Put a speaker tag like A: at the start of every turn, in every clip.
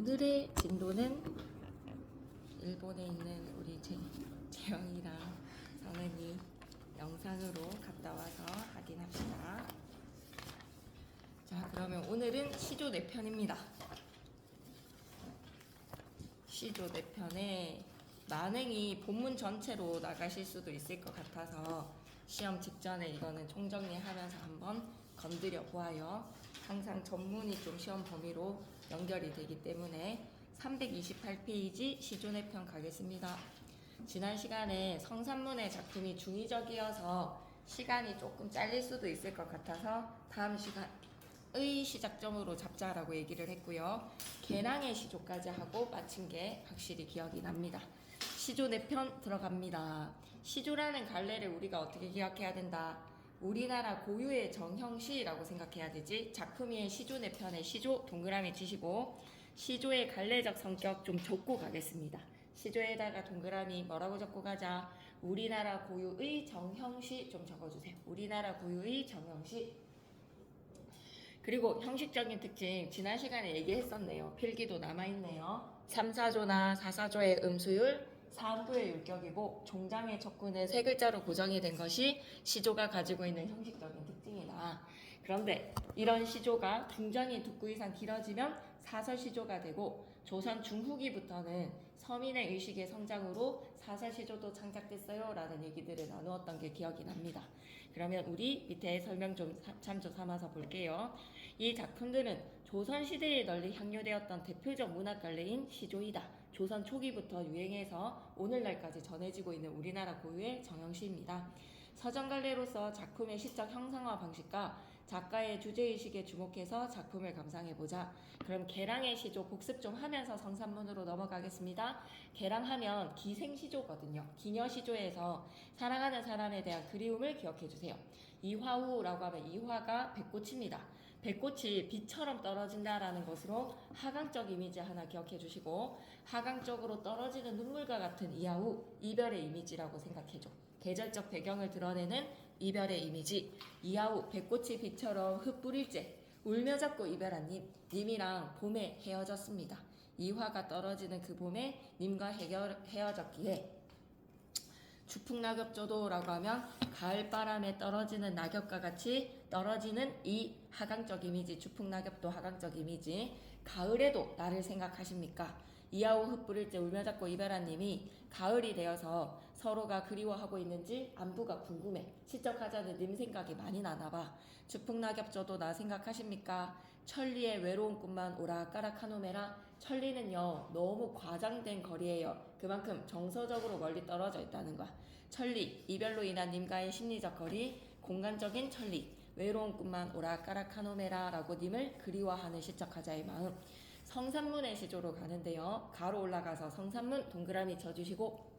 A: 오늘의 진도는 일본에 있는 우리 재영이랑 선은이 영상으로 갔다 와서 확인합시다. 자, 그러면 오늘은 시조 4편입니다. 시조 4편에 만행이 본문 전체로 나가실 수도 있을 것 같아서 시험 직전에 이거는 총정리하면서 한번 건드려 보아요. 항상 전문이 좀 시험 범위로 연결이 되기 때문에 328페이지 시조 4편 가겠습니다. 지난 시간에 성산문의 작품이 중의적이어서 시간이 조금 잘릴 수도 있을 것 같아서 다음 시간의 시작점으로 잡자라고 얘기를 했고요. 개랑의 시조까지 하고 마친 게 확실히 기억이 납니다. 시조 4편 들어갑니다. 시조라는 갈래를 우리가 어떻게 기억해야 된다? 우리나라 고유의 정형시라고 생각해야 되지. 작품위에 시조 4편의 시조 동그라미 치시고 시조의 갈래적 성격 좀 적고 가겠습니다. 시조에다가 동그라미 뭐라고 적고 가자? 우리나라 고유의 정형시 좀 적어주세요. 우리나라 고유의 정형시. 그리고 형식적인 특징 지난 시간에 얘기했었네요. 필기도 남아있네요. 3, 4조나 4, 4조의 음수율, 사음부의 율격이고 종장의 척구는 세 글자로 고정이 된 것이 시조가 가지고 있는 형식적인 특징이다. 그런데 이런 시조가 중장이 두 이상 길어지면 사설시조가 되고 조선 중후기부터는 서민의 의식의 성장으로 사설시조도 창작됐어요 라는 얘기들을 나누었던 게 기억이 납니다. 그러면 우리 밑에 설명 좀 참조 삼아서 볼게요. 이 작품들은 조선시대에 널리 향유되었던 대표적 문학갈래인 시조이다. 조선 초기부터 유행해서 오늘날까지 전해지고 있는 우리나라 고유의 정형시입니다. 서정갈래로서 작품의 시적 형상화 방식과 작가의 주제의식에 주목해서 작품을 감상해보자. 그럼 개랑의 시조 복습 좀 하면서 성산문으로 넘어가겠습니다. 개랑하면 기생시조거든요. 기녀시조에서 사랑하는 사람에 대한 그리움을 기억해주세요. 이화우라고 하면 이화가 백꽃입니다. 백꽃이 비처럼 떨어진다라는 것으로 하강적 이미지 하나 기억해주시고 하강적으로 떨어지는 눈물과 같은 이하우 이별의 이미지라고 생각해줘. 계절적 배경을 드러내는 이별의 이미지. 이하우 백꽃이 비처럼 흩뿌릴째 울며 잡고 이별한 님이랑 봄에 헤어졌습니다. 이화가 떨어지는 그 봄에 님과 헤어졌기에 주풍낙엽조도라고 하면 가을바람에 떨어지는 낙엽과 같이 떨어지는 이 하강적 이미지, 주풍낙엽도 하강적 이미지. 가을에도 나를 생각하십니까? 이하우 흩뿌릴 때 울며 잡고 이별한 님이 가을이 되어서 서로가 그리워하고 있는지 안부가 궁금해. 시적하자는 님 생각이 많이 나나봐. 주풍낙엽조도 나 생각하십니까? 천리의 외로운 꿈만 오락가락 하노메라. 천리는요 너무 과장된 거리예요. 그만큼 정서적으로 멀리 떨어져 있다는 거야. 천리, 이별로 인한 님과의 심리적 거리, 공간적인 천리, 외로운 꿈만 오락가락 하노메라 라고 님을 그리워하는 시적하자의 마음. 성산문의 시조로 가는데요. 가로 올라가서 성산문 동그라미 쳐주시고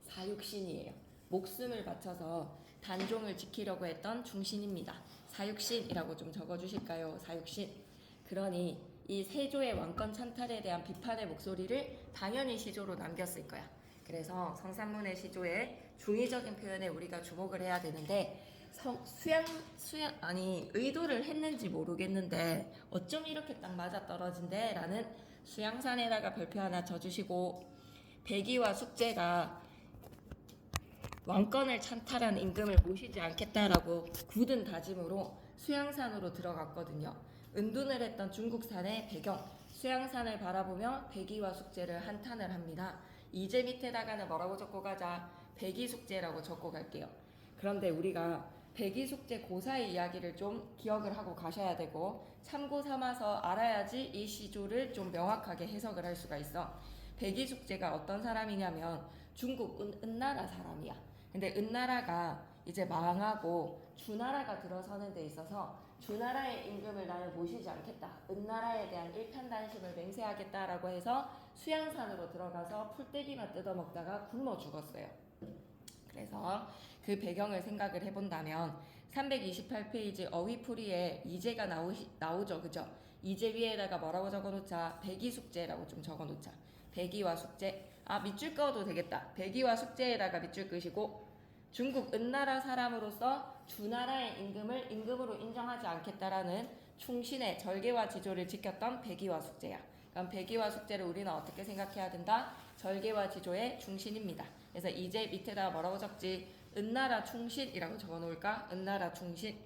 A: 사육신이에요. 목숨을 바쳐서 단종을 지키려고 했던 중신입니다. 사육신이라고 좀 적어주실까요? 사육신. 그러니 이 세조의 왕권 찬탈에 대한 비판의 목소리를 당연히 시조로 남겼을 거야. 그래서 성산문의 시조의 중의적인 표현에 우리가 주목을 해야 되는데 의도를 했는지 모르겠는데 어쩜 이렇게 딱 맞아 떨어진대? 라는 수양산에다가 별표 하나 쳐주시고 백의와 숙제가 왕권을 찬탈한 임금을 모시지 않겠다라고 굳은 다짐으로 수양산으로 들어갔거든요. 은둔을 했던 중국산의 배경, 수양산을 바라보며 백의와 숙제를 한탄을 합니다. 이제 밑에다가는 뭐라고 적고 가자? 백의숙제라고 적고 갈게요. 그런데 우리가 백의숙제 고사의 이야기를 좀 기억을 하고 가셔야 되고 참고 삼아서 알아야지 이 시조를 좀 명확하게 해석을 할 수가 있어. 백의숙제가 어떤 사람이냐면 중국 은나라 사람이야. 근데 은나라가 이제 망하고 주나라가 들어서는 데 있어서 주나라의 임금을 나는 모시지 않겠다. 은나라에 대한 일편단심을 맹세하겠다라고 해서 수양산으로 들어가서 풀떼기만 뜯어먹다가 굶어 죽었어요. 그래서 그 배경을 생각을 해본다면 328페이지 어휘풀이에 이제가 나오죠. 그죠? 이제 위에다가 뭐라고 적어놓자? 백의숙제라고 좀 적어놓자. 백의와 숙제. 밑줄 그어도 되겠다. 백의와 숙제에다가 밑줄 끄시고 중국 은나라 사람으로서 주나라의 임금을 임금으로 인정하지 않겠다라는 충신의 절개와 지조를 지켰던 백의와 숙제야. 그럼 배기와 숙제를 우리는 어떻게 생각해야 된다? 절개와 지조의 중심입니다. 그래서 이제 밑에다 뭐라고 적지? 은나라 충신이라고 적어놓을까? 은나라 충신.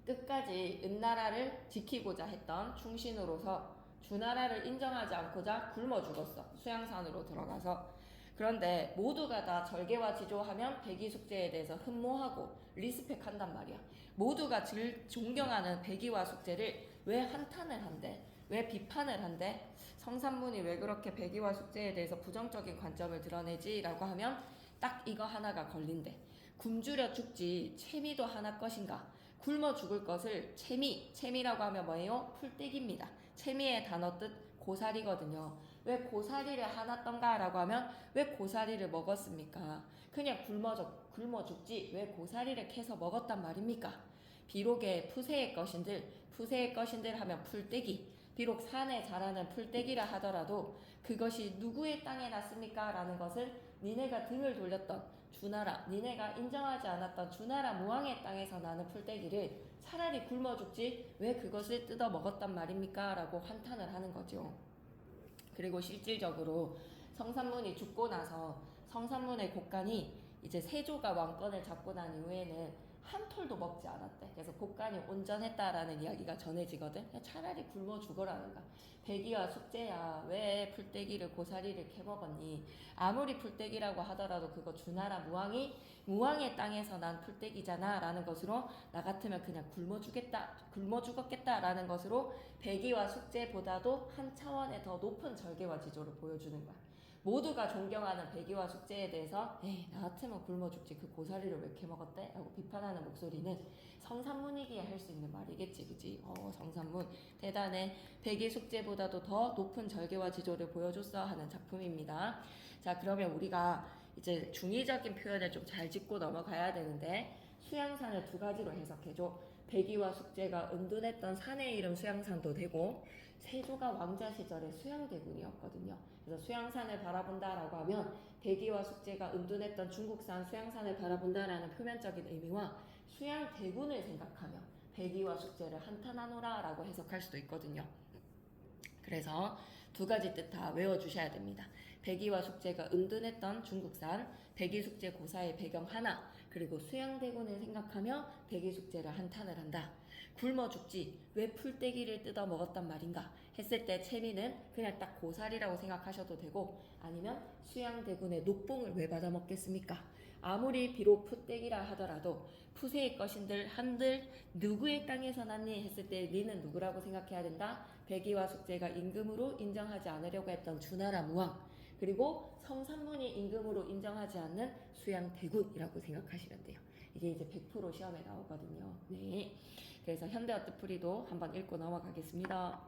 A: 끝까지 은나라를 지키고자 했던 충신으로서 주나라를 인정하지 않고자 굶어 죽었어. 수양산으로 들어가서. 그런데 모두가 다 절개와 지조하면 백이숙제에 대해서 흠모하고 리스펙한단 말이야. 모두가 존경하는 백이와 숙제를 왜 한탄을 한대? 왜 비판을 한대? 성산문이 왜 그렇게 백이와 숙제에 대해서 부정적인 관점을 드러내지? 라고 하면 딱 이거 하나가 걸린대. 굶주려 죽지 채미도 하나 것인가? 굶어 죽을 것을 채미라고 하면 뭐예요? 풀떼기입니다. 채미의 단어 뜻 고사리거든요. 왜 고사리를 하났던가 라고 하면 왜 고사리를 먹었습니까? 그냥 굶어 죽지 왜 고사리를 캐서 먹었단 말입니까? 비록의 푸세의 것인들 하면 풀떼기, 비록 산에 자라는 풀떼기라 하더라도 그것이 누구의 땅에 났습니까? 라는 것을 니네가 등을 돌렸던 주나라, 니네가 인정하지 않았던 주나라 무왕의 땅에서 나는 풀떼기를 차라리 굶어 죽지 왜 그것을 뜯어 먹었단 말입니까? 라고 한탄을 하는 거죠. 그리고 실질적으로 성산문이 죽고 나서 성산문의 곡간이 이제 세조가 왕권을 잡고 난 이후에는 한 톨도 먹지 않았대. 그래서 곡간이 온전했다라는 이야기가 전해지거든. 차라리 굶어 죽어라는 거야. 백이와 숙제야 왜 풀떼기를 고사리를 캐먹었니? 아무리 풀떼기라고 하더라도 그거 주나라 무왕의 땅에서 난 풀떼기잖아 라는 것으로 나 같으면 그냥 굶어 죽었겠다 라는 것으로 백이와 숙제보다도 한 차원의 더 높은 절개와 지조를 보여주는 거야. 모두가 존경하는 백이와 숙제에 대해서 에이 나 같으면 굶어 죽지 그 고사리를 왜 캐먹었대? 라고 비판하는 목소리는 성산문이기에 할 수 있는 말이겠지 그지? 성산문 대단해. 백이 숙제보다도 더 높은 절개와 지조를 보여줬어 하는 작품입니다. 자 그러면 우리가 이제 중의적인 표현을 좀 잘 짚고 넘어가야 되는데 수양산을 두 가지로 해석해줘. 백이와 숙제가 은둔했던 산의 이름 수양산도 되고 세조가 왕자 시절의 수양대군이었거든요. 그래서 수양산을 바라본다라고 하면 백이와 숙제가 은둔했던 중국산 수양산을 바라본다라는 표면적인 의미와 수양대군을 생각하며 백이와 숙제를 한탄하노라 라고 해석할 수도 있거든요. 그래서 두 가지 뜻 다 외워주셔야 됩니다. 백이와 숙제가 은둔했던 중국산, 백이숙제 고사의 배경 하나, 그리고 수양대군을 생각하며 백이숙제를 한탄을 한다. 굶어 죽지 왜 풀떼기를 뜯어 먹었단 말인가 했을 때 채미는 그냥 딱 고사리라고 생각하셔도 되고 아니면 수양대군의 녹봉을 왜 받아 먹겠습니까? 아무리 비록 풀떼기라 하더라도 푸세의 것인들 한들 누구의 땅에서 났니 했을 때 니는 누구라고 생각해야 된다? 백이와 숙제가 임금으로 인정하지 않으려고 했던 주나라 무왕 그리고 성산문이 임금으로 인정하지 않는 수양대군이라고 생각하시면 돼요. 이게 이제 100% 시험에 나오거든요. 네. 그래서 현대어 뜻풀이도 한번 읽고 넘어가겠습니다.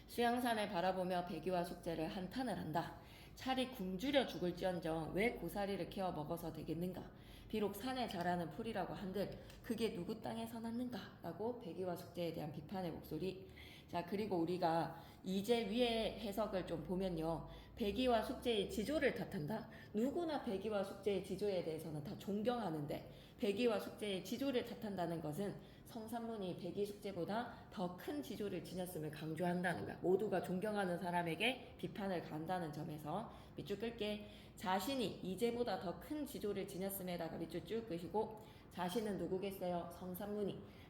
A: 수양산을 바라보며 백이와 숙제를 한탄을 한다. 차리 굶주려 죽을지언정 왜 고사리를 캐어 먹어서 되겠는가? 비록 산에 자라는 풀이라고 한들 그게 누구 땅에서 났는가? 라고 백이와 숙제에 대한 비판의 목소리. 자 그리고 우리가 이제 위에 해석을 좀 보면요. 백이와 숙제의 지조를 탓한다. 누구나 백이와 숙제의 지조에 대해서는 다 존경하는데 백이와 숙제의 지조를 탓한다는 것은 성산문이 백이 숙제보다 더 큰 지조를 지녔음을 강조한다는 거야. 모두가 존경하는 사람에게 비판을 가한다는 점에서 밑줄 끌게. 자신이 이제보다 더 큰 지조를 지녔음에다가 밑줄 쭉 끄시고 자신은 누구겠어요?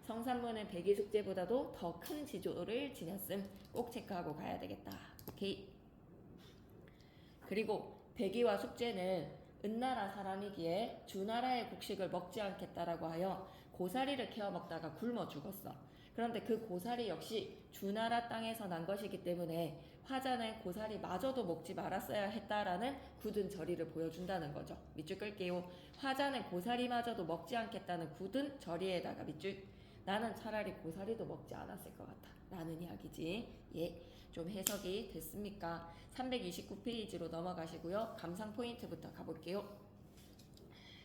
A: 성산문은 백이 숙제보다도 더 큰 지조를 지녔음 꼭 체크하고 가야 되겠다. 오케이. 그리고 백이와 숙제는 은나라 사람이기에 주나라의 곡식을 먹지 않겠다라고 하여 고사리를 캐어 먹다가 굶어 죽었어. 그런데 그 고사리 역시 주나라 땅에서 난 것이기 때문에 화자는 고사리마저도 먹지 말았어야 했다라는 굳은 절의를 보여준다는 거죠. 밑줄 끌게요. 화자는 고사리마저도 먹지 않겠다는 굳은 절의에다가 밑줄. 나는 차라리 고사리도 먹지 않았을 것 같아 라는 이야기지. 예, 좀 해석이 됐습니까? 329페이지로 넘어가시고요. 감상 포인트부터 가볼게요.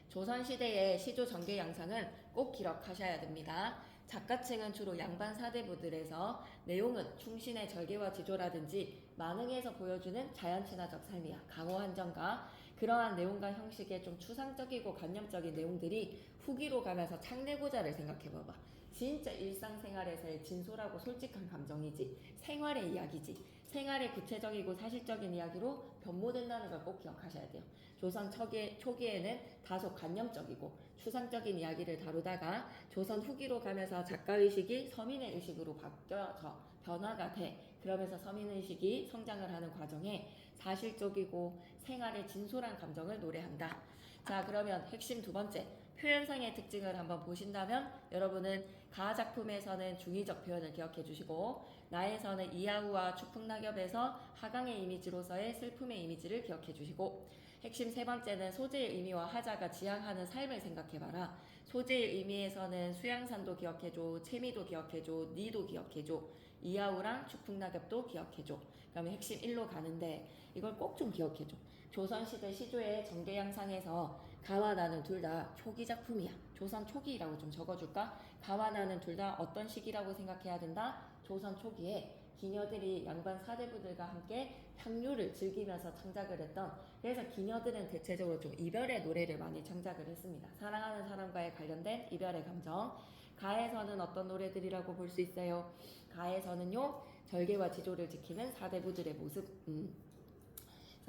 A: 조선시대의 시조 전개 양상은 꼭 기록하셔야 됩니다. 작가층은 주로 양반 사대부들에서 내용은 충신의 절개와 지조라든지 만흥에서 보여주는 자연친화적 삶이야. 강호한정과 그러한 내용과 형식의 좀 추상적이고 관념적인 내용들이 후기로 가면서 창내고자를 생각해봐봐. 진짜 일상생활에서의 진솔하고 솔직한 감정이지 생활의 이야기지 생활의 구체적이고 사실적인 이야기로 변모된다는 걸 꼭 기억하셔야 돼요. 조선 초기에는 다소 관념적이고 추상적인 이야기를 다루다가 조선 후기로 가면서 작가의식이 서민의 의식으로 바뀌어서 변화가 돼 그러면서 서민의식이 성장을 하는 과정에 사실적이고 생활의 진솔한 감정을 노래한다. 자, 그러면 핵심 두 번째 표현상의 특징을 한번 보신다면 여러분은 가작품에서는 중의적 표현을 기억해 주시고 나에서는 이하우와 추풍낙엽에서 하강의 이미지로서의 슬픔의 이미지를 기억해 주시고 핵심 세 번째는 소재의 의미와 하자가 지향하는 삶을 생각해봐라. 소재의 의미에서는 수양산도 기억해줘, 채미도 기억해줘, 니도 기억해줘, 이하우랑 추풍낙엽도 기억해줘. 그러면 핵심 1로 가는데 이걸 꼭 좀 기억해줘. 조선시대 시조의 정계양상에서 가와 나는 둘 다 초기 작품이야. 조선 초기라고 좀 적어줄까? 가와 나는 둘 다 어떤 시기라고 생각해야 된다? 조선 초기에 기녀들이 양반 사대부들과 함께 향유를 즐기면서 창작을 했던 그래서 기녀들은 대체적으로 좀 이별의 노래를 많이 창작을 했습니다. 사랑하는 사람과의 관련된 이별의 감정. 가에서는 어떤 노래들이라고 볼 수 있어요? 가에서는요 절개와 지조를 지키는 사대부들의 모습.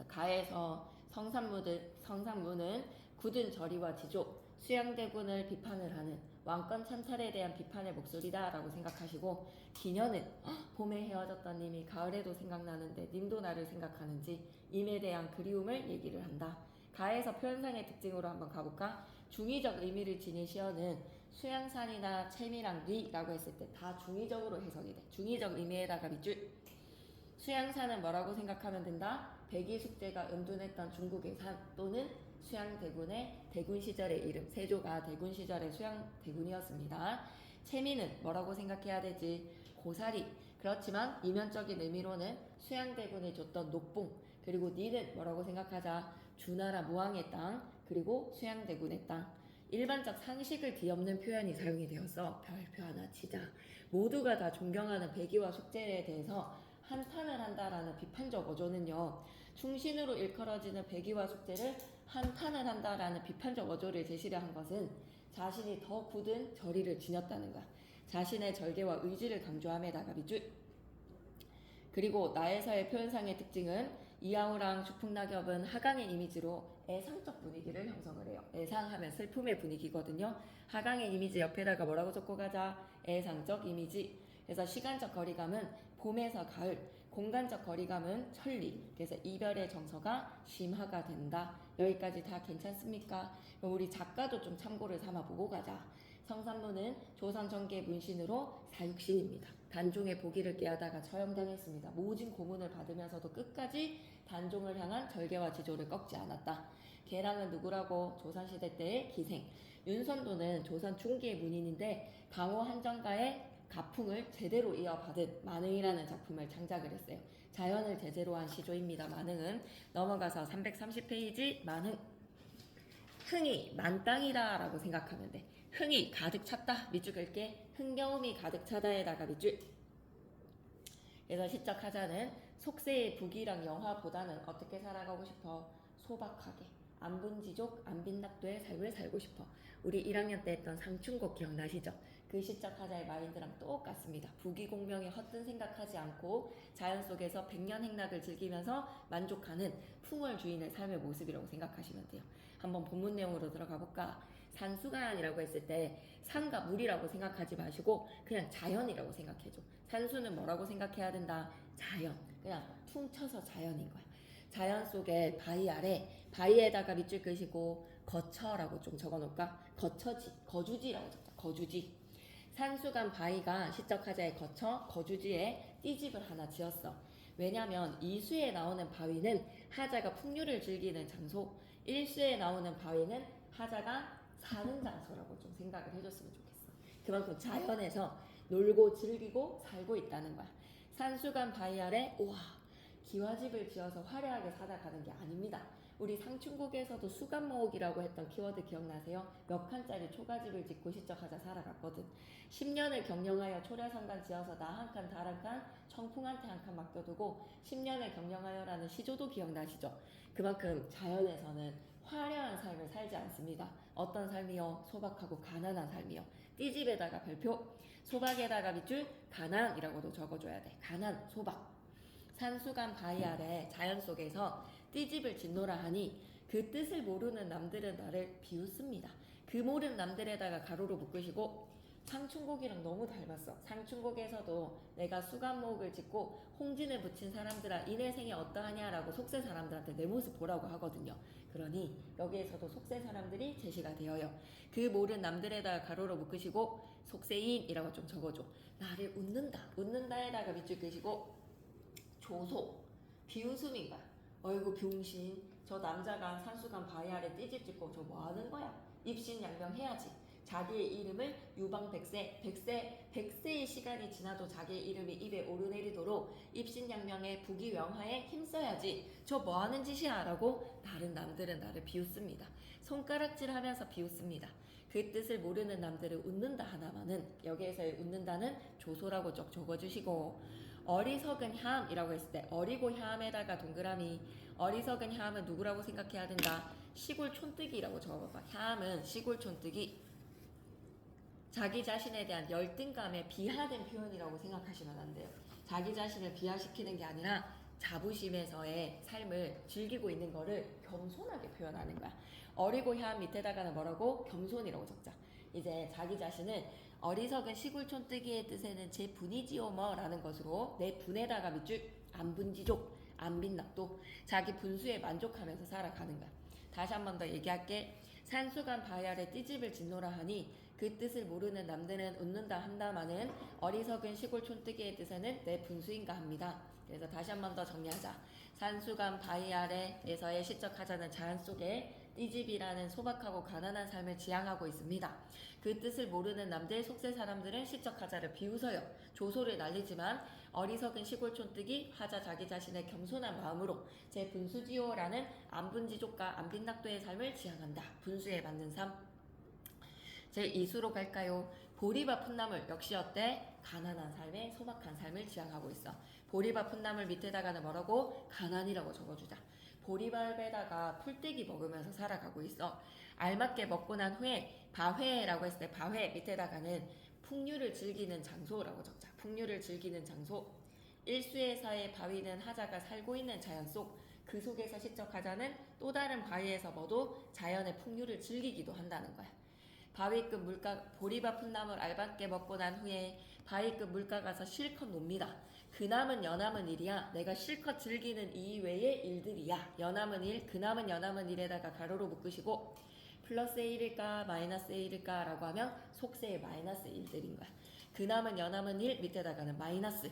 A: 가에서 성산무는 굳은 절의와 지조, 수양대군을 비판을 하는 왕권 참탈에 대한 비판의 목소리다 라고 생각하시고 기녀는 봄에 헤어졌던 님이 가을에도 생각나는데 님도 나를 생각하는지 임에 대한 그리움을 얘기를 한다. 가에서 표현상의 특징으로 한번 가볼까? 중의적 의미를 지닌 시어는 수양산이나 채미랑 리라고 했을 때 다 중의적으로 해석이 돼. 중의적 의미에다가 밑줄. 수양산은 뭐라고 생각하면 된다? 백이숙제가 은둔했던 중국의 산 또는 수양대군의 대군 시절의 이름 세조가 대군 시절의 수양대군이었습니다. 채미는 뭐라고 생각해야 되지? 고사리. 그렇지만 이면적인 의미로는 수양대군이 줬던 녹봉 그리고 니는 뭐라고 생각하자? 주나라 무왕의 땅 그리고 수양대군의 땅. 일반적 상식을 뒤엎는 표현이 사용이 되어서 별표 하나 치자. 모두가 다 존경하는 백이와 숙제에 대해서 한탄을 한다라는 비판적 어조는요. 충신으로 일컬어지는 백이와 숙제를 한탄을 한다라는 비판적 어조를 제시를 한 것은 자신이 더 굳은 절의를 지녔다는 거야. 자신의 절개와 의지를 강조함에다가 밑줄. 그리고 나에서의 표현상의 특징은 이하우랑 추풍낙엽은 하강의 이미지로 애상적 분위기를 형성을 해요. 애상하면 슬픔의 분위기거든요. 하강의 이미지 옆에다가 뭐라고 적고 가자? 애상적 이미지. 그래서 시간적 거리감은 봄에서 가을, 공간적 거리감은 천리. 그래서 이별의 정서가 심화가 된다. 여기까지 다 괜찮습니까? 그럼 우리 작가도 좀 참고를 삼아 보고 가자. 성산무는 조선 전기의 문신으로 사육신입니다. 단종의 보기를 깨하다가 처형당했습니다. 모진 고문을 받으면서도 끝까지 단종을 향한 절개와 지조를 꺾지 않았다. 계랑은 누구라고? 조선시대 때의 기생. 윤선도는 조선 중기의 문인인데 강호 한정가의 가풍을 제대로 이어받은 만흥이라는 작품을 창작을 했어요. 자연을 제재로 한 시조입니다. 만흥은. 넘어가서 330페이지 만흥. 흥이 만땅이다 라고 생각하면 돼. 흥이 가득 찼다. 밑줄 긁게. 흥겨움이 가득 차다에다가 밑줄. 그래서 시적 하자는 속세의 북이랑 영화보다는 어떻게 살아가고 싶어? 소박하게. 안분지족, 안빈낙도의 삶을 살고 싶어. 우리 1학년 때 했던 상충곡 기억나시죠? 그 시적 하자의 마인드랑 똑같습니다. 부귀공명에 헛된 생각하지 않고 자연 속에서 백년행락을 즐기면서 만족하는 풍월주의의 삶의 모습이라고 생각하시면 돼요. 한번 본문 내용으로 들어가 볼까? 산수간이라고 했을 때 산과 물이라고 생각하지 마시고 그냥 자연이라고 생각해줘. 산수는 뭐라고 생각해야 된다? 자연. 그냥 퉁쳐서 자연인 거야. 자연 속에 바위 아래 바위에다가 밑줄 끄시고 거처라고 좀 적어놓을까? 거처지, 거주지라고 적자. 거주지. 산수간 바위가 시적 하자의 거처, 거주지에 띠집을 하나 지었어. 왜냐면 이수에 나오는 바위는 하자가 풍류를 즐기는 장소, 일수에 나오는 바위는 하자가 사는 장소라고 좀 생각을 해줬으면 좋겠어. 그만큼 자연에서 놀고 즐기고 살고 있다는 거야. 산수간 바위 아래 우와 기와집을 지어서 화려하게 살아가는 게 아닙니다. 우리 상충곡에서도 수간모옥이라고 했던 키워드 기억나세요? 몇 칸짜리 초가집을 짓고 시적하자 살아갔거든. 10년을 경영하여 초려성간 지어서 나 한 칸, 달 한 칸, 청풍한테 한 칸 맡겨두고 10년을 경영하여라는 시조도 기억나시죠? 그만큼 자연에서는 화려한 삶을 살지 않습니다. 어떤 삶이요? 소박하고 가난한 삶이요. 띠집에다가 별표, 소박에다가 밑줄 가난이라고도 적어줘야 돼. 가난, 소박. 산수간 바위 아래 자연 속에서 띠집을 짓노라 하니 그 뜻을 모르는 남들은 나를 비웃습니다. 그 모르는 남들에다가 가로로 묶으시고 상충곡이랑 너무 닮았어. 상충곡에서도 내가 수간목을 짓고 홍진을 붙인 사람들아 이내 생이 어떠하냐라고 속세 사람들한테 내 모습 보라고 하거든요. 그러니 여기에서도 속세 사람들이 제시가 되어요. 그 모르는 남들에다가 가로로 묶으시고 속세인이라고 좀 적어줘. 나를 웃는다. 웃는다에다가 밑줄 끄시고 조소. 비웃음인 거야. 어이구 병신. 저 남자가 산수간 바위 아래 띠집 짓고 저 뭐 하는 거야? 입신양명 해야지. 자기의 이름을 유방백세, 백세의 시간이 지나도 자기의 이름이 입에 오르내리도록 입신양명의 부귀영화에 힘써야지. 저 뭐하는 짓이야? 라고 다른 남들은 나를 비웃습니다. 손가락질하면서 비웃습니다. 그 뜻을 모르는 남들을 웃는다 하나만은 여기에서의 웃는다는 조소라고 쭉 적어주시고 어리석은 혐이라고 했을 때 어리고 혐에다가 동그라미 어리석은 혐은 누구라고 생각해야 된다? 시골 촌뜨기라고 적어봐. 혐은 시골 촌뜨기 자기 자신에 대한 열등감에 비하된 표현이라고 생각하시면 안 돼요. 자기 자신을 비하시키는 게 아니라 자부심에서의 삶을 즐기고 있는 거를 겸손하게 표현하는 거야. 어리고 혐 밑에다가는 뭐라고? 겸손이라고 적자. 이제 자기 자신을 어리석은 시골 촌뜨기의 뜻에는 제 분이지요 뭐라는 것으로 내 분에다가 밑줄 안분지족 안빈낙도 자기 분수에 만족하면서 살아가는 거야. 다시 한 번 더 얘기할게. 산수간 바위 아래 띠집을 짓노라 하니 그 뜻을 모르는 남들은 웃는다 한다마는 어리석은 시골 촌뜨기의 뜻에는 내 분수인가 합니다. 그래서 다시 한 번 더 정리하자. 산수간 바위 아래에서의 시적하자는 자연 속에 띠집이라는 소박하고 가난한 삶을 지향하고 있습니다. 그 뜻을 모르는 남들 속세 사람들은 시적하자를 비웃어요. 조소를 날리지만 어리석은 시골 촌뜨기 하자 자기 자신의 겸손한 마음으로 제 분수지요라는 안분지족과 안빈낙도의 삶을 지향한다. 분수에 맞는 삶. 제2수로 갈까요? 보리밥 풋나물 역시 어때? 가난한 삶에 소박한 삶을 지향하고 있어. 보리밥 풋나물 밑에다가는 뭐라고? 가난이라고 적어주자. 보리밥에다가 풀떼기 먹으면서 살아가고 있어. 알맞게 먹고 난 후에 바회라고 했을 때 바회 밑에다가는 풍류를 즐기는 장소라고 적자. 풍류를 즐기는 장소. 일수에서의 바위는 하자가 살고 있는 자연 속 그 속에서 시적하자는 또 다른 바위에서 뭐도 자연의 풍류를 즐기기도 한다는 거야. 바위끝 물가 보리밥 풋나물 알맞게 먹고 난 후에 바위끝 물가 가서 실컷 놉니다. 그남은 여남은 일이야. 내가 실컷 즐기는 이외의 일들이야. 여남은 일, 그남은 여남은 일에다가 가로로 묶으시고 플러스의 일일까 마이너스의 일일까 라고 하면 속세의 마이너스 일들인 거야. 그남은 여남은 일 밑에다가는 마이너스.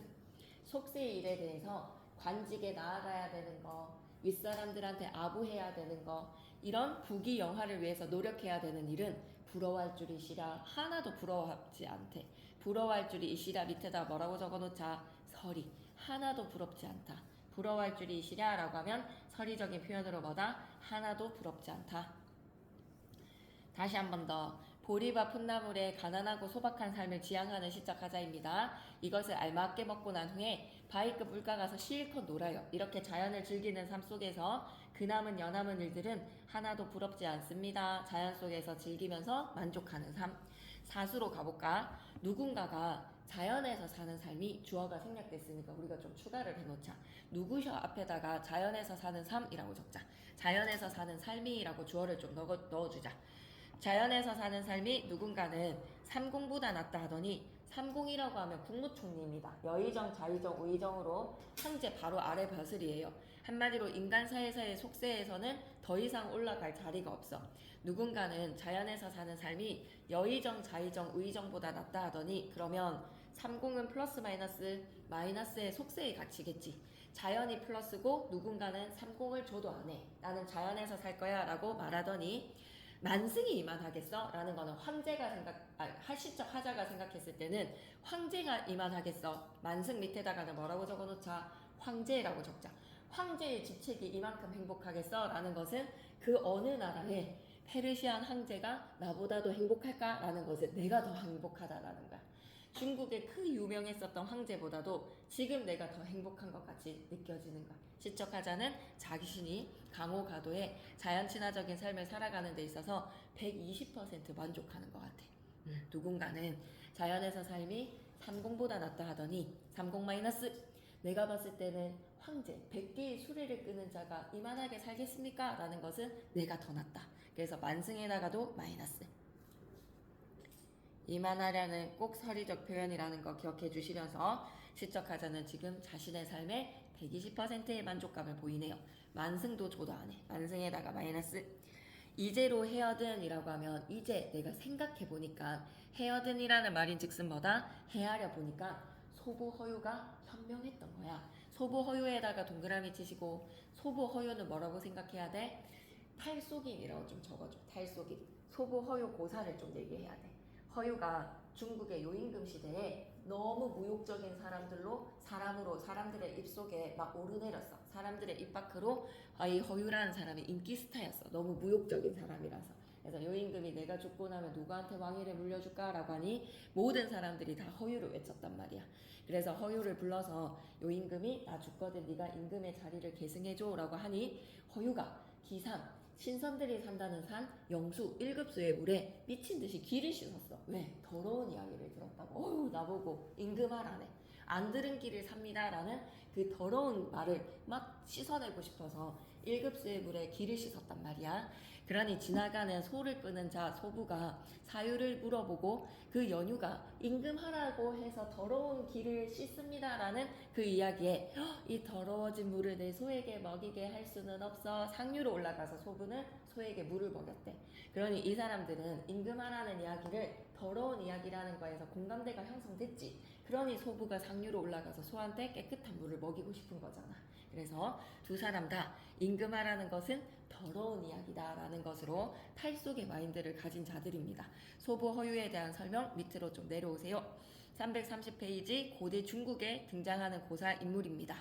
A: 속세의 일에 대해서 관직에 나아가야 되는 거, 윗사람들한테 아부해야 되는 거, 이런 부귀영화를 위해서 노력해야 되는 일은 부러워할 줄이 시라 하나도 부러워하지 않대. 부러워할 줄이 이시라 밑에다 뭐라고 적어놓자. 서리. 하나도 부럽지 않다. 부러워할 줄이 이시라 라고 하면 서리적인 표현으로 뭐다? 하나도 부럽지 않다. 다시 한 번 더. 보리밥 풋나물에 가난하고 소박한 삶을 지향하는 시적하자입니다. 이것을 알맞게 먹고 난 후에 바위끝 물가 가서 실컷 놀아요. 이렇게 자연을 즐기는 삶 속에서 그남은 여남은 일들은 하나도 부럽지 않습니다. 자연 속에서 즐기면서 만족하는 삶. 사수로 가볼까? 누군가가 자연에서 사는 삶이 주어가 생략됐으니까 우리가 좀 추가를 해놓자. 누구셔 앞에다가 자연에서 사는 삶이라고 적자. 자연에서 사는 삶이라고 주어를 좀 넣어주자. 자연에서 사는 삶이 누군가는 삼공보다 낫다 하더니 삼공이라고 하면 국무총리입니다. 여의정, 자의정, 우의정으로 황제 바로 아래 벼슬이에요. 한마디로 인간사에서의 속세에서는 더 이상 올라갈 자리가 없어. 누군가는 자연에서 사는 삶이 여의정, 자의정, 우의정보다 낫다 하더니 그러면 삼공은 플러스 마이너스 마이너스의 속세의 가치겠지. 자연이 플러스고 누군가는 삼공을 줘도 안 해. 나는 자연에서 살 거야 라고 말하더니 만승이 이만하겠어? 라는 거는 황제가 할시적 하자가 생각했을 때는 황제가 이만하겠어? 만승 밑에다가는 뭐라고 적어놓자? 황제라고 적자. 황제의 집책이 이만큼 행복하겠어? 라는 것은 그 어느 나라의 페르시안 황제가 나보다도 행복할까? 라는 것은 내가 더 행복하다라는 거야. 중국의 그 유명했었던 황제보다도 지금 내가 더 행복한 것 같이 느껴지는 거야. 시적하자는 자신이 강호가도의 자연 친화적인 삶을 살아가는 데 있어서 120% 만족하는 것 같아. 누군가는 자연에서 삶이 30보다 낫다 하더니 30 마이너스. 내가 봤을 때는 황제 100개의 수레를 끄는 자가 이만하게 살겠습니까? 라는 것은 내가 더 낫다. 그래서 만승에다가도 마이너스. 이만하려는 꼭 서리적 표현이라는 거 기억해 주시면서 시적하자는 지금 자신의 삶에 120%의 만족감을 보이네요. 만승도 조도 안 해. 만승에다가 마이너스. 이제로 헤어든이라고 하면 이제 내가 생각해 보니까 헤어든이라는 말인즉슨 뭐다? 헤아려 보니까 소부 허유가 현명했던 거야. 소부 허유에다가 동그라미 치시고 소부 허유는 뭐라고 생각해야 돼? 탈속인이라고 좀 적어줘. 탈속인. 소부 허유 고사를 좀 얘기해야 돼. 허유가 중국의 요임금 시대에 너무 무욕적인 사람으로 사람들의 입속에 막 오르내렸어. 사람들의 입 밖으로 이 허유라는 사람이 인기 스타였어. 너무 무욕적인 사람이라서. 그래서 요임금이 내가 죽고 나면 누구한테 왕위를 물려줄까라고 하니 모든 사람들이 다 허유를 외쳤단 말이야. 그래서 허유를 불러서 요임금이 나 죽거든 네가 임금의 자리를 계승해줘라고 하니 허유가 기상 신선들이 산다는 산 영수 1급수의 물에 미친듯이 기를 씻었어. 왜? 더러운 이야기를 들었다고. 어휴 나보고 임금하라네. 안 들은 길을 삽니다라는 그 더러운 말을 막 씻어내고 싶어서 1급수의 물에 기를 씻었단 말이야. 그러니 지나가는 소를 끄는 자 소부가 사유를 물어보고 그 연유가 임금하라고 해서 더러운 기를 씻습니다라는 그 이야기에 이 더러워진 물을 내 소에게 먹이게 할 수는 없어. 상류로 올라가서 소부는 소에게 물을 먹였대. 그러니 이 사람들은 임금하라는 이야기를 더러운 이야기라는 거에서 공감대가 형성됐지. 그러니 소부가 상류로 올라가서 소한테 깨끗한 물을 먹이고 싶은 거잖아. 그래서 두 사람 다 임금하라는 것은 더러운 이야기다라는 것으로 탈속의 마인드를 가진 자들입니다. 소부 허유에 대한 설명 밑으로 좀 내려오세요. 330페이지 고대 중국에 등장하는 고사 인물입니다.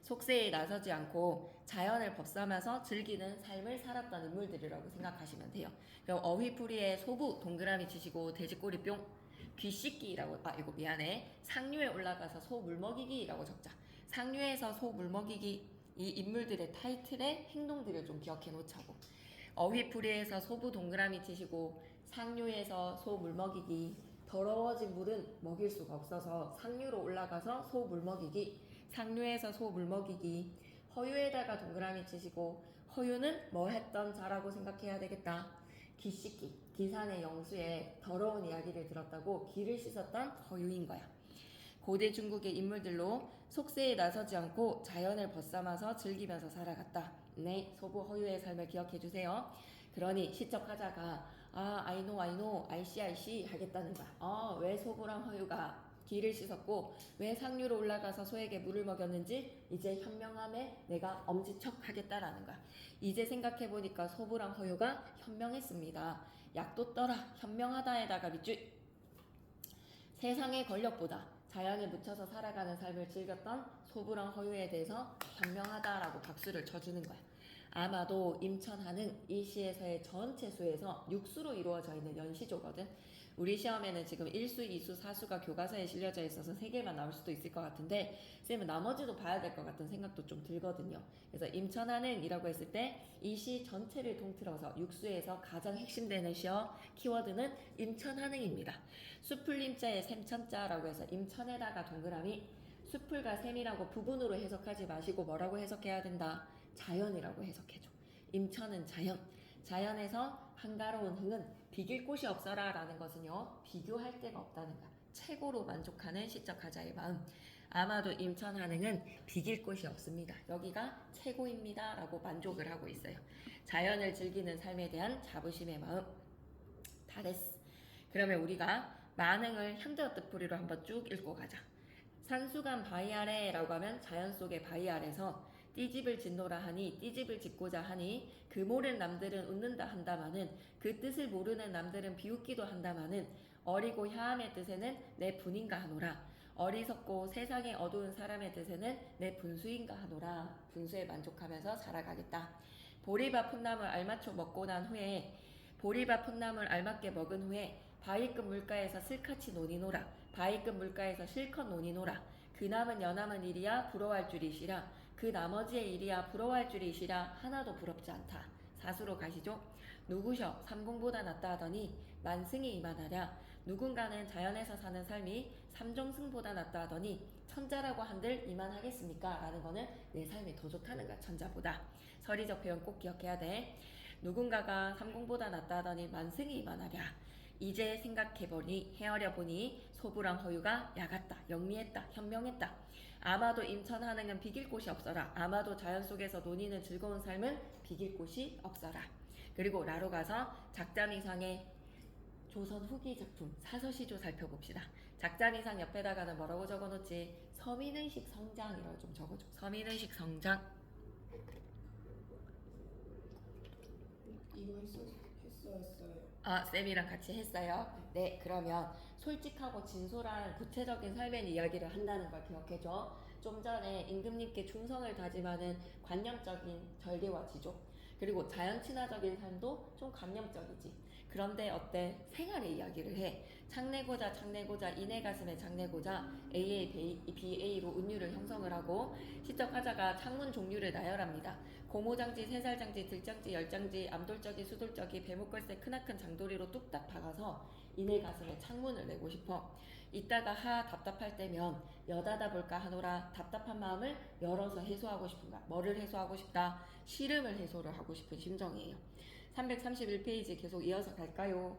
A: 속세에 나서지 않고 자연을 벗삼아서 즐기는 삶을 살았던 인물들이라고 생각하시면 돼요. 그럼 어휘풀이에 소부 동그라미 치시고 돼지꼬리 뿅 귀씻기라고 이거 미안해 상류에 올라가서 소 물먹이기라고 적자. 상류에서 소 물먹이기 이 인물들의 타이틀의 행동들을 좀 기억해 놓자고. 어휘풀이에서 소부 동그라미 치시고 상류에서 소 물먹이기 더러워진 물은 먹일 수가 없어서 상류로 올라가서 소 물먹이기 상류에서 소 물먹이기 허유에다가 동그라미 치시고 허유는 뭐 했던 자라고 생각해야 되겠다. 기씻기 기산의 영수에 더러운 이야기를 들었다고 기를 씻었던 허유인 거야. 고대 중국의 인물들로 속세에 나서지 않고 자연을 벗삼아서 즐기면서 살아갔다. 네, 소부 허유의 삶을 기억해 주세요. 그러니 시적하자가 I know, I see 하겠다는 거야. 왜 소부랑 허유가 기를 씻었고 왜 상류로 올라가서 소에게 물을 먹였는지 이제 현명함에 내가 엄지척 하겠다라는 거야. 이제 생각해보니까 소부랑 허유가 현명했습니다. 약도 떠라 현명하다에다가 밑줄. 세상의 권력보다 자연에 묻혀서 살아가는 삶을 즐겼던 소부랑 허유에 대해서 현명하다라고 박수를 쳐주는 거야. 아마도 임천하는 이 시에서의 전체 수에서 육수로 이루어져 있는 연시조거든. 우리 시험에는 지금 1수, 2수, 4수가 교과서에 실려져 있어서 3개만 나올 수도 있을 것 같은데 쌤은 나머지도 봐야 될 것 같은 생각도 좀 들거든요. 그래서 임천하는 이라고 했을 때 이 시 전체를 통틀어서 육수에서 가장 핵심되는 시어 키워드는 임천하능입니다. 숲을 임자에 샘천자라고 해서 임천에다가 동그라미 숲을과 샘이라고 부분으로 해석하지 마시고 뭐라고 해석해야 된다? 자연이라고 해석해줘. 임천은 자연. 자연에서 한가로운 흥은 비길 곳이 없어라 라는 것은요 비교할 데가 없다는 거야. 최고로 만족하는 시적하자의 마음. 아마도 임천한흥은 비길 곳이 없습니다. 여기가 최고입니다 라고 만족을 하고 있어요. 자연을 즐기는 삶에 대한 자부심의 마음. 다 됐어. 그러면 우리가 만흥을 현대어 뜻풀이로 한번 쭉 읽고 가자. 산수간 바위 아래라고 하면 자연 속의 바위 아래서 띠집을 짓노라 하니 띠집을 짓고자 하니 그 모르는 남들은 웃는다 한다마는 그 뜻을 모르는 남들은 비웃기도 한다마는 어리고 야함의 뜻에는 내 분인가 하노라. 어리석고 세상에 어두운 사람의 뜻에는 내 분수인가 하노라. 분수에 만족하면서 살아가겠다. 보리밥 풋나물 알맞춰 먹고 난 후에 보리밥 풋나물 알맞게 먹은 후에 바위끝 물가에서 슬카치 논이노라. 바위끝 물가에서 실컷 논이노라. 그 남은 여남은 일이야 부러워할 줄이시라. 그 나머지의 일이야 부러워할 줄이시라. 하나도 부럽지 않다. 사수로 가시죠. 누구셔 30보다 낫다 하더니 만승이 이만하랴. 누군가는 자연에서 사는 삶이 삼종승보다 낫다 하더니 천자라고 한들 이만하겠습니까? 라는 거는 내 삶이 더 좋다는 거야, 천자보다. 서리적 표현 꼭 기억해야 돼. 누군가가 삼공보다 낫다 하더니 만승이 이만하랴. 이제 생각해보니 헤아려보니 소부랑 허유가 야같다, 영리했다, 현명했다. 아마도 임천하능은 비길 곳이 없어라. 아마도 자연 속에서 논의는 즐거운 삶은 비길 곳이 없어라. 그리고 라로 가서 작자미상의 조선 후기 작품 사서시조 살펴봅시다. 작자미상 옆에다가는 뭐라고 적어놓지? 서민의식 성장이라고 좀 적어줘. 서민의식 성장.
B: 이거 했어요.
A: 쌤이랑 같이 했어요. 네, 그러면 솔직하고 진솔한 구체적인 삶의 이야기를 한다는 걸 기억해줘. 좀 전에 임금님께 충성을 다짐하는 관념적인 절개와 지조, 그리고 자연 친화적인 삶도 좀 관념적이지. 그런데 어때? 생활의 이야기를 해. 창내고자 이내 가슴에 장내고자 AA, BA로 운율을 형성을 하고 시적하자가 창문 종류를 나열합니다. 고무장지, 새살장지, 들장지, 열장지, 암돌적이, 수돌적이, 배목걸새 크나큰 장도리로 뚝딱 박아서 이내 가슴에 창문을 내고 싶어. 이따가 답답할 때면 여닫아 볼까 하노라. 답답한 마음을 열어서 해소하고 싶은가. 뭐를 해소하고 싶다? 시름을 해소를 하고 싶은 심정이에요. 331페이지 계속 이어서 갈까요?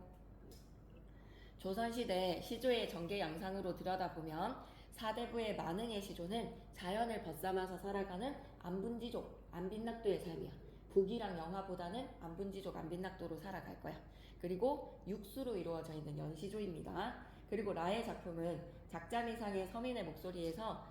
A: 조선시대 시조의 전개 양상으로 들여다보면 사대부의 만흥의 시조는 자연을 벗삼아서 살아가는 안분지족, 안빈낙도의 삶이야. 북이랑 영화보다는 안분지족, 안빈낙도로 살아갈 거야. 그리고 육수로 이루어져 있는 연시조입니다. 그리고 라의 작품은 작자미상의 서민의 목소리에서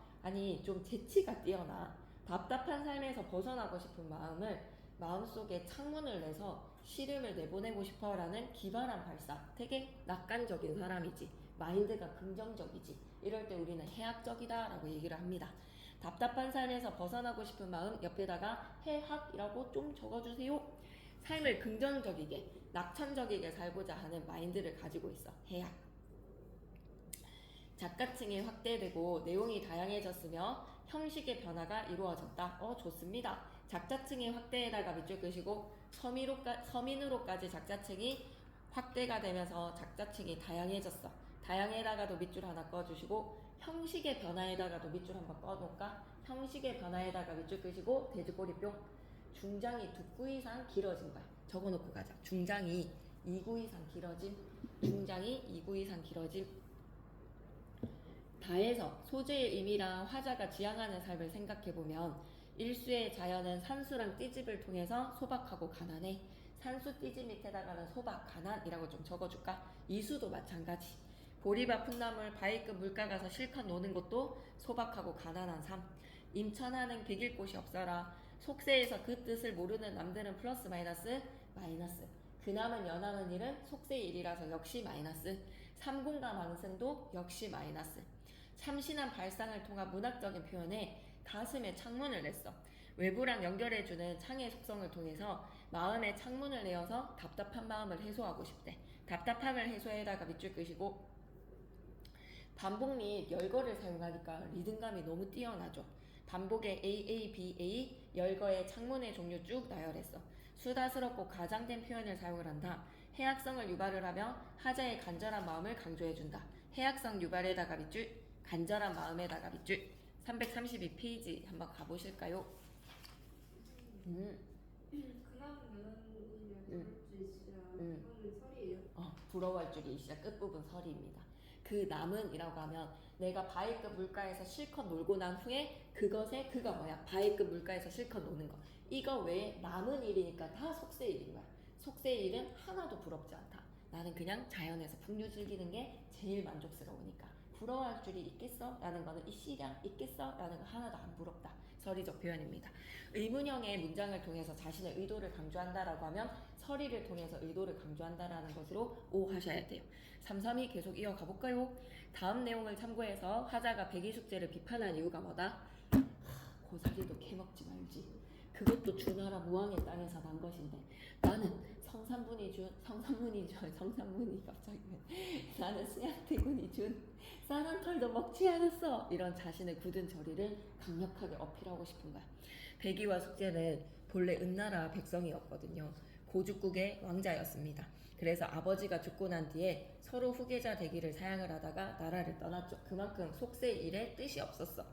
A: 좀 재치가 뛰어나 답답한 삶에서 벗어나고 싶은 마음을 마음속에 창문을 내서 시름을 내보내고 싶어라는 기발한 발상. 되게 낙관적인 사람이지. 마인드가 긍정적이지. 이럴 때 우리는 해학적이다 라고 얘기를 합니다. 답답한 삶에서 벗어나고 싶은 마음 옆에다가 해학이라고 좀 적어주세요. 삶을 긍정적이게, 낙천적이게 살고자 하는 마인드를 가지고 있어. 해학. 작가층이 확대되고 내용이 다양해졌으며 형식의 변화가 이루어졌다. 좋습니다. 작자층이 확대에다가 밑줄 끄시고 서민으로까지 작자층이 확대가 되면서 작자층이 다양해졌어. 다양에다가도 밑줄 하나 꺼주시고 형식의 변화에다가도 밑줄 한번 꺼놓을까? 형식의 변화에다가 밑줄 끄시고 돼지꼬리뿅. 중장이 2구 이상 길어진 거야. 적어놓고 가자. 중장이 2구 이상 길어짐. 중장이 2구 이상 길어짐. 다해서 소재의 의미랑 화자가 지향하는 삶을 생각해보면 일수의 자연은 산수랑 띠집을 통해서 소박하고 가난해. 산수 띠집 밑에다가는 소박, 가난이라고 좀 적어줄까? 이수도 마찬가지. 보리밥 푼나물 바위급 물가 가서 실컷 노는 것도 소박하고 가난한 삶. 임천하는 비길 곳이 없어라. 속세에서 그 뜻을 모르는 남들은 플러스 마이너스. 그남은 연하는 일은 속세의 일이라서 역시 마이너스. 삼공과 망승도 역시 마이너스. 참신한 발상을 통한 문학적인 표현에 가슴에 창문을 냈어. 외부랑 연결해주는 창의 속성을 통해서 마음에 창문을 내어서 답답한 마음을 해소하고 싶대. 답답함을 해소에다가 밑줄 끄시고 반복 및 열거를 사용하니까 리듬감이 너무 뛰어나죠. 반복의 AA, BA, 열거의 창문의 종류 쭉 나열했어. 수다스럽고 가장된 표현을 사용을 한다. 해악성을 유발을 하며 하자의 간절한 마음을 강조해준다. 해악성 유발에다가 밑줄, 간절한 마음에다가 밑줄. 332페이지 한번 가보실까요?
B: 그나마 연하는 이거는 설이에요.
A: 부러워할 줄이 있어. 끝부분 설입니다. 그 남은이라고 하면 내가 바위급 물가에서 실컷 놀고 난 후에 그가 뭐야? 바위급 물가에서 실컷 노는 거. 이거 외에 남은 일이니까 다 속세 일인 거야. 속세 일은 하나도 부럽지 않다. 나는 그냥 자연에서 풍류 즐기는 게 제일 만족스러우니까. 부러워할 줄이 있겠어? 라는 거는 이 씨랑 있겠어? 라는 거 하나도 안 부럽다. 서리적 표현입니다. 의문형의 문장을 통해서 자신의 의도를 강조한다라고 하면 서리를 통해서 의도를 강조한다라는 것으로 오하셔야 돼요. 332 계속 이어가 볼까요? 다음 내용을 참고해서 하자가 백이숙제를 비판한 이유가 뭐다? 고사리도 캐먹지 말지. 그것도 주나라 무왕의 땅에서 난 것인데 나는 나는 스야태군이 준 쌀한 털도 먹지 않았어. 이런 자신의 굳은 저리를 강력하게 어필하고 싶은 거야. 백이와 숙제는 본래 은나라 백성이었거든요. 고죽국의 왕자였습니다. 그래서 아버지가 죽고 난 뒤에 서로 후계자 되기를 사양을 하다가 나라를 떠났죠. 그만큼 속세 일에 뜻이 없었어.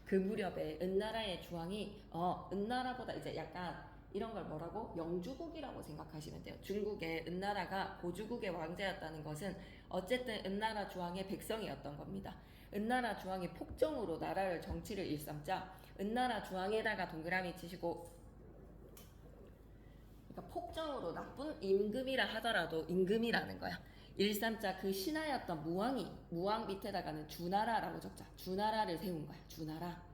A: 그 무렵에 은나라의 주왕이 은나라보다 이제 약간 이런 걸 뭐라고? 영주국이라고 생각하시면 돼요. 중국의 은나라가 고주국의 왕자였다는 것은 어쨌든 은나라 주왕의 백성이었던 겁니다. 은나라 주왕이 폭정으로 나라를 정치를 일삼자 은나라 주왕에다가 동그라미 치시고, 그러니까 폭정으로 나쁜 임금이라 하더라도 임금이라는 거야. 일삼자 그 신하였던 무왕 밑에다가는 주나라라고 적자. 주나라를 세운 거야. 주나라.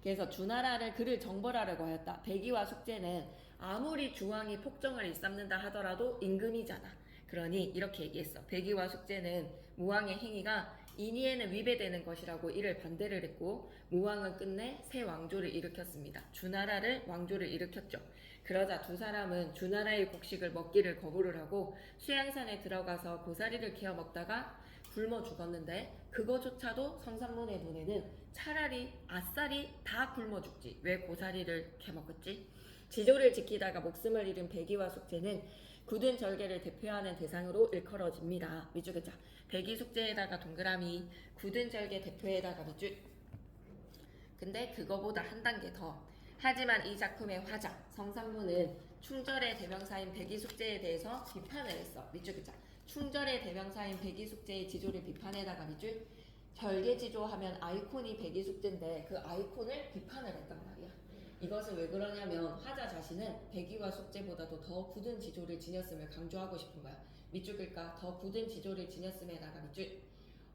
A: 그래서 주나라를 그를 정벌하려고 하였다. 백의와 숙제는 아무리 주왕이 폭정을 일삼는다 하더라도 임금이잖아. 그러니 이렇게 얘기했어. 백의와 숙제는 무왕의 행위가 인의에는 위배되는 것이라고 이를 반대를 했고, 무왕은 끝내 새 왕조를 일으켰습니다. 주나라를 왕조를 일으켰죠. 그러자 두 사람은 주나라의 곡식을 먹기를 거부를 하고 수양산에 들어가서 고사리를 캐어 먹다가 굶어 죽었는데, 그거조차도 성산문의 눈에는 차라리 아싸리 다 굶어 죽지 왜 고사리를 캐 먹었지? 지조를 지키다가 목숨을 잃은 백의와 숙제는 굳은 절개를 대표하는 대상으로 일컬어집니다. 밑줄 긋자. 백의 숙제에다가 동그라미, 굳은 절개 대표에다가 밑줄. 근데 그거보다 한 단계 더. 하지만 이 작품의 화자 성산문은 충절의 대명사인 백의 숙제에 대해서 비판을 했어. 밑줄 긋자. 충절의 대명사인 백의 숙제의 지조를 비판에다가 밑줄. 절개지조 하면 아이콘이 백의 숙제인데 그 아이콘을 비판을 했단 말이야. 이것은 왜 그러냐면 화자 자신은 백의와 숙제보다도 더 굳은 지조를 지녔음을 강조하고 싶은 거야. 밑줄 글까? 더 굳은 지조를 지녔음에다가 밑줄.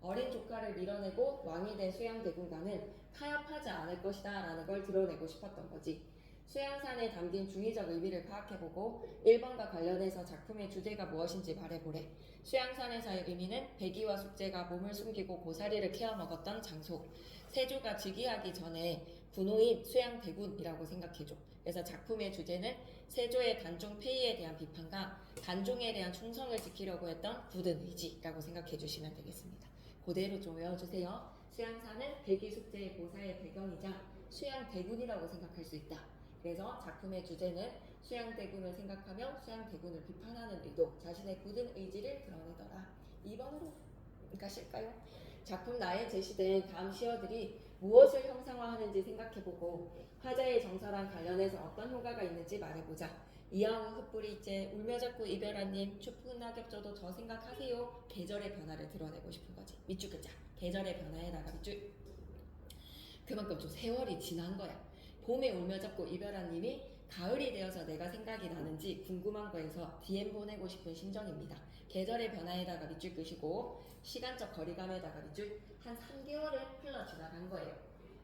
A: 어린 조카를 밀어내고 왕이 된 수양대군과는 타협하지 않을 것이다 라는 걸 드러내고 싶었던 거지. 수양산에 담긴 중의적 의미를 파악해보고 1번과 관련해서 작품의 주제가 무엇인지 말해보래. 수양산에서의 의미는 백의와 숙제가 몸을 숨기고 고사리를 캐어 먹었던 장소. 세조가 즉위하기 전에 군호인 수양대군이라고 생각해줘. 그래서 작품의 주제는 세조의 단종 폐위에 대한 비판과 단종에 대한 충성을 지키려고 했던 굳은 의지라고 생각해 주시면 되겠습니다. 그대로 좀 외워주세요. 수양산은 백의 숙제의 고사의 배경이자 수양대군이라고 생각할 수 있다. 그래서 작품의 주제는 수양대군을 생각하며 수양대군을 비판하는 의도, 자신의 굳은 의지를 드러내더라. 2번으로 가실까요? 작품 나에 제시된 다음 시어들이 무엇을 형상화하는지 생각해보고 화자의 정서랑 관련해서 어떤 효과가 있는지 말해보자. 이하우 흩뿌리째 울며 잡고 이별한님 추풍 낙엽져도 저 생각하세요. 계절의 변화를 드러내고 싶은 거지. 밑줄 긋자. 계절의 변화에다가 밑줄. 그만큼 좀 세월이 지난 거야. 봄에 울며 잡고 이별한님이 가을이 되어서 내가 생각이 나는지 궁금한 거에서 DM 보내고 싶은 심정입니다. 계절의 변화에다가 밑줄 끄시고 시간적 거리감에다가 밑줄. 한 3개월을 흘러 지나간 거예요.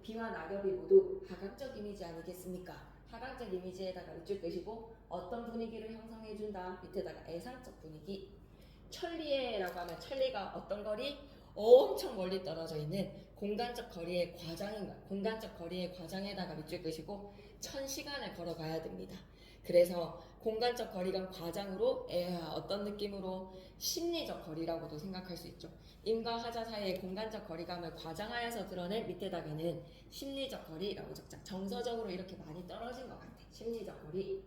A: 비와 낙엽이 모두 하강적 이미지 아니겠습니까? 하강적 이미지에다가 밑줄 끄시고 어떤 분위기를 형성해준다. 밑에다가 애상적 분위기. 천리에라고 하면 천리가 어떤 거리? 엄청 멀리 떨어져 있는 공간적 거리의 과장인 거야. 공간적 거리의 과장에다가 밑줄 끄시고 1000시간을 걸어가야 됩니다. 그래서 공간적 거리가 과장으로 어떤 느낌으로 심리적 거리라고도 생각할 수 있죠. 임과 하자 사이의 공간적 거리감을 과장하여서 드러낸 밑에다가는 심리적 거리라고 적자. 정서적으로 이렇게 많이 떨어진 것 같아. 심리적 거리.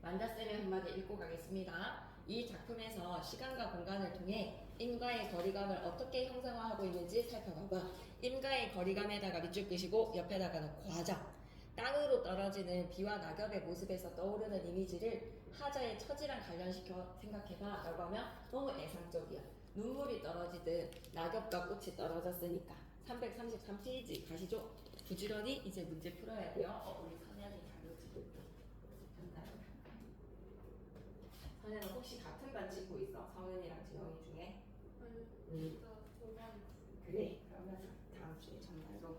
A: 만다쌤의 한마디 읽고 가겠습니다. 이 작품에서 시간과 공간을 통해 임과의 거리감을 어떻게 형상화하고 있는지 살펴봐봐. 임과의 거리감에다가 밑줄 끄시고 옆에다가는 과장. 땅으로 떨어지는 비와 낙엽의 모습에서 떠오르는 이미지를 하자의 처지랑 관련시켜 생각해봐 라고 하면 너무 애상적이야. 눈물이 떨어지듯 낙엽과 꽃이 떨어졌으니까. 333페이지 가시죠. 부지런히 이제 문제 풀어야 돼요. 우리 선현이 다르지. 선현은 혹시 같은 반 찍고 있어? 성은이랑 지영이 중에? 그래. 그러면 다음 주에 전날로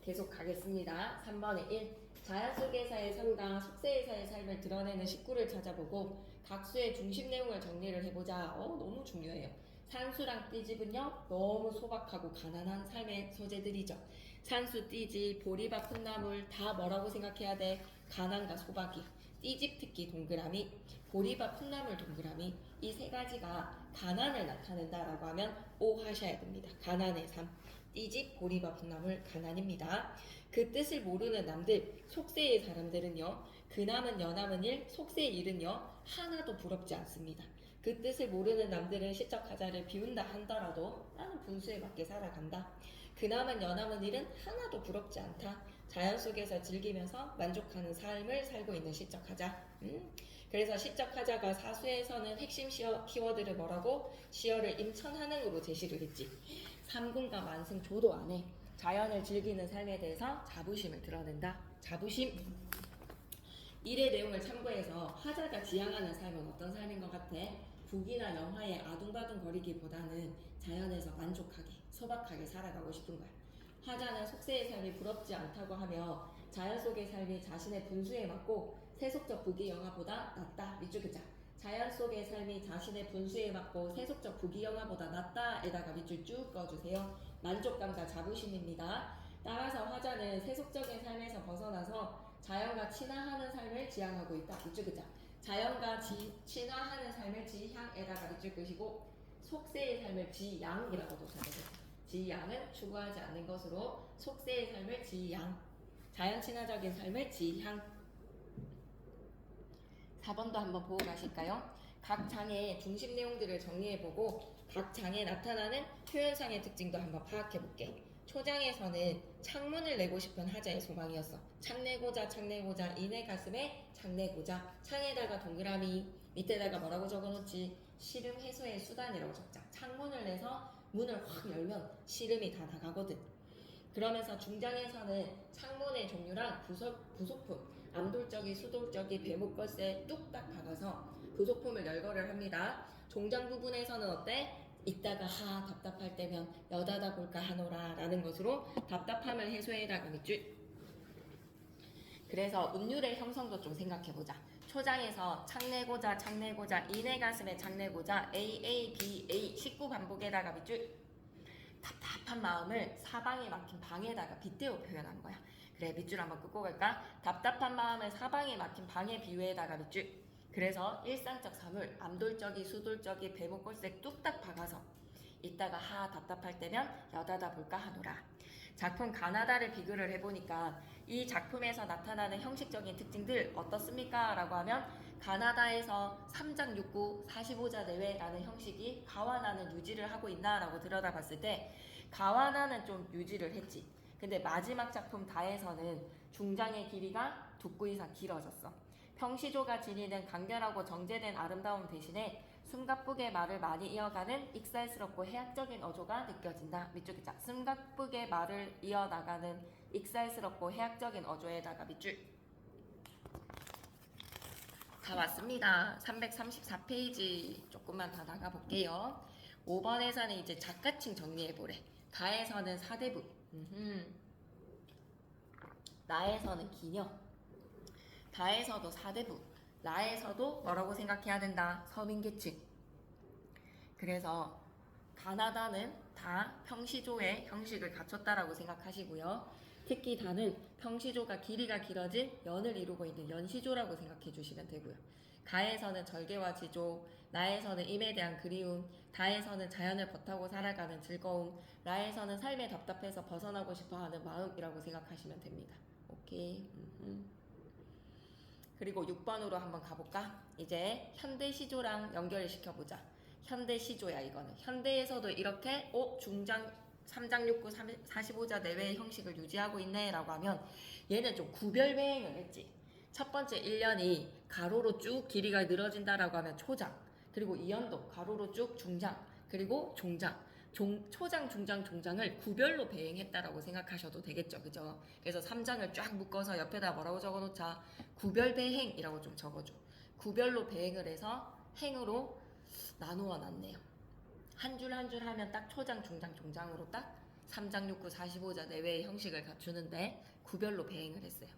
A: 계속 가겠습니다. 3번에 1. 자연 속에서의 삶과 속세에서의 삶을 드러내는 식구를 찾아보고 각 수의 중심 내용을 정리를 해보자. 너무 중요해요. 산수랑 띠집은요 너무 소박하고 가난한 삶의 소재들이죠. 산수, 띠집, 보리밥, 풋나물 다 뭐라고 생각해야 돼? 가난과 소박이. 띠집 특히 동그라미, 보리밥, 풋나물 동그라미. 이 세 가지가 가난을 나타낸다라고 하면 오 하셔야 됩니다. 가난의 삶. 띠집 보리밥 콩나물 가난입니다. 그 뜻을 모르는 남들 속세의 사람들은요. 그남은 여남은 일 속세의 일은요. 하나도 부럽지 않습니다. 그 뜻을 모르는 남들은 시적하자를 비운다 한더라도 나는 분수에 맞게 살아간다. 그남은 여남은 일은 하나도 부럽지 않다. 자연 속에서 즐기면서 만족하는 삶을 살고 있는 시적하자. 그래서 시적하자가 사수에서는 핵심 키워드를 뭐라고? 시어를 임천하능으로 제시를 했지. 삼군과 만승 조도 안에 자연을 즐기는 삶에 대해서 자부심을 드러낸다. 자부심. 일의 내용을 참고해서 하자가 지향하는 삶은 어떤 삶인 것 같아? 북이나 영화에 아둥바둥 거리기보다는 자연에서 만족하게, 소박하게 살아가고 싶은 거야. 하자는 속세의 삶이 부럽지 않다고 하며 자연 속의 삶이 자신의 분수에 맞고 세속적 부귀 영화보다 낫다. 밑줄 긋자. 자연 속의 삶이 자신의 분수에 맞고 세속적 부귀 영화보다 낫다에다가 밑줄 쭉 그어주세요. 만족감과 자부심입니다. 따라서 화자는 세속적인 삶에서 벗어나서 자연과 친화하는 삶을 지향하고 있다. 밑줄 긋자. 자연과 친화하는 삶을 지향에다가 밑줄 끄시고 속세의 삶을 지양이라고도 적어주세요. 지양은 추구하지 않는 것으로 속세의 삶을 지양, 자연 친화적인 삶을 지향. 4번도 한번 보고 가실까요? 각 장의 중심 내용들을 정리해보고 각 장에 나타나는 표현상의 특징도 한번 파악해볼게. 초장에서는 창문을 내고 싶은 하자의 소망이었어. 창내고자 이내 가슴에 창내고자. 창에다가 동그라미, 밑에다가 뭐라고 적어놓지? 시름 해소의 수단이라고 적자. 창문을 내서 문을 확 열면 시름이 다 나가거든. 그러면서 중장에서는 창문의 종류랑 부속품, 암돌적이, 수돌적이, 배목걸쇠 뚝딱 박아서 부속품을 열거를 합니다. 종장 부분에서는 어때? 이따가 답답할 때면 여다다 볼까 하노라 라는 것으로 답답함을 해소해라가 밑줄. 그래서 운율의 형성도 좀 생각해보자. 초장에서 창내고자 이내 가슴에 창내고자 A B A 19반복에다가 밑줄. 답답한 마음을 사방에 막힌 방에다가 빗대어 표현한 거야. 그래, 밑줄 한번 끄고 갈까? 답답한 마음을 사방에 막힌 방에 비유에다가 밑줄. 그래서 일상적 사물, 암돌적이, 수돌적이, 배목골색 뚝딱 박아서 이따가 답답할 때면 여다다 볼까 하노라. 작품 가나다를 비교를 해보니까 이 작품에서 나타나는 형식적인 특징들 어떻습니까? 라고 하면 가나다에서 3장 6구 45자 내외라는 형식이 가와나는 유지를 하고 있나? 라고 들여다봤을 때 가와나는 좀 유지를 했지. 근데 마지막 작품 다에서는 중장의 길이가 2구 이상 길어졌어. 평시조가 지니는 강렬하고 정제된 아름다움 대신에 숨가쁘게 말을 많이 이어가는 익살스럽고 해학적인 어조가 느껴진다. 밑줄 자. 숨가쁘게 말을 이어나가는 익살스럽고 해학적인 어조에다가 밑줄. 다 왔습니다. 334페이지 조금만 더 나가볼게요. 5번에서는 이제 작가칭 정리해보래. 가에서는 사대부, 나에서는 기녀, 다에서도 사대부, 라에서도 뭐라고 생각해야 된다? 서민계층. 그래서 가나다는 다 평시조의 형식을 갖췄다라고 생각하시고요. 특히 다는 평시조가 길이가 길어진 연을 이루고 있는 연시조라고 생각해 주시면 되고요. 가에서는 절개와 지조, 나에서는 임에 대한 그리움, 다에서는 자연을 벗하고 살아가는 즐거움, 라에서는 삶에 답답해서 벗어나고 싶어하는 마음이라고 생각하시면 됩니다. 오케이. 그리고 6번으로 한번 가볼까? 이제 현대시조랑 연결을 시켜보자. 현대시조야 이거는. 현대에서도 이렇게 중장 3장 6구 45자 내외의 형식을 유지하고 있네 라고 하면 얘는 좀 구별 배행을 했지. 첫 번째 1년이 가로로 쭉 길이가 늘어진다라고 하면 초장, 그리고 2년도 가로로 쭉 중장, 그리고 종장. 초장, 중장, 종장을 구별로 배행했다라고 생각하셔도 되겠죠. 그죠? 그래서 3장을 쫙 묶어서 옆에다 뭐라고 적어놓자? 구별 배행이라고 좀 적어줘. 구별로 배행을 해서 행으로 나누어 놨네요. 한 줄 한 줄 하면 딱 초장, 중장, 종장으로 딱 3장 6구 45자 내외의 형식을 갖추는데 구별로 배행을 했어요.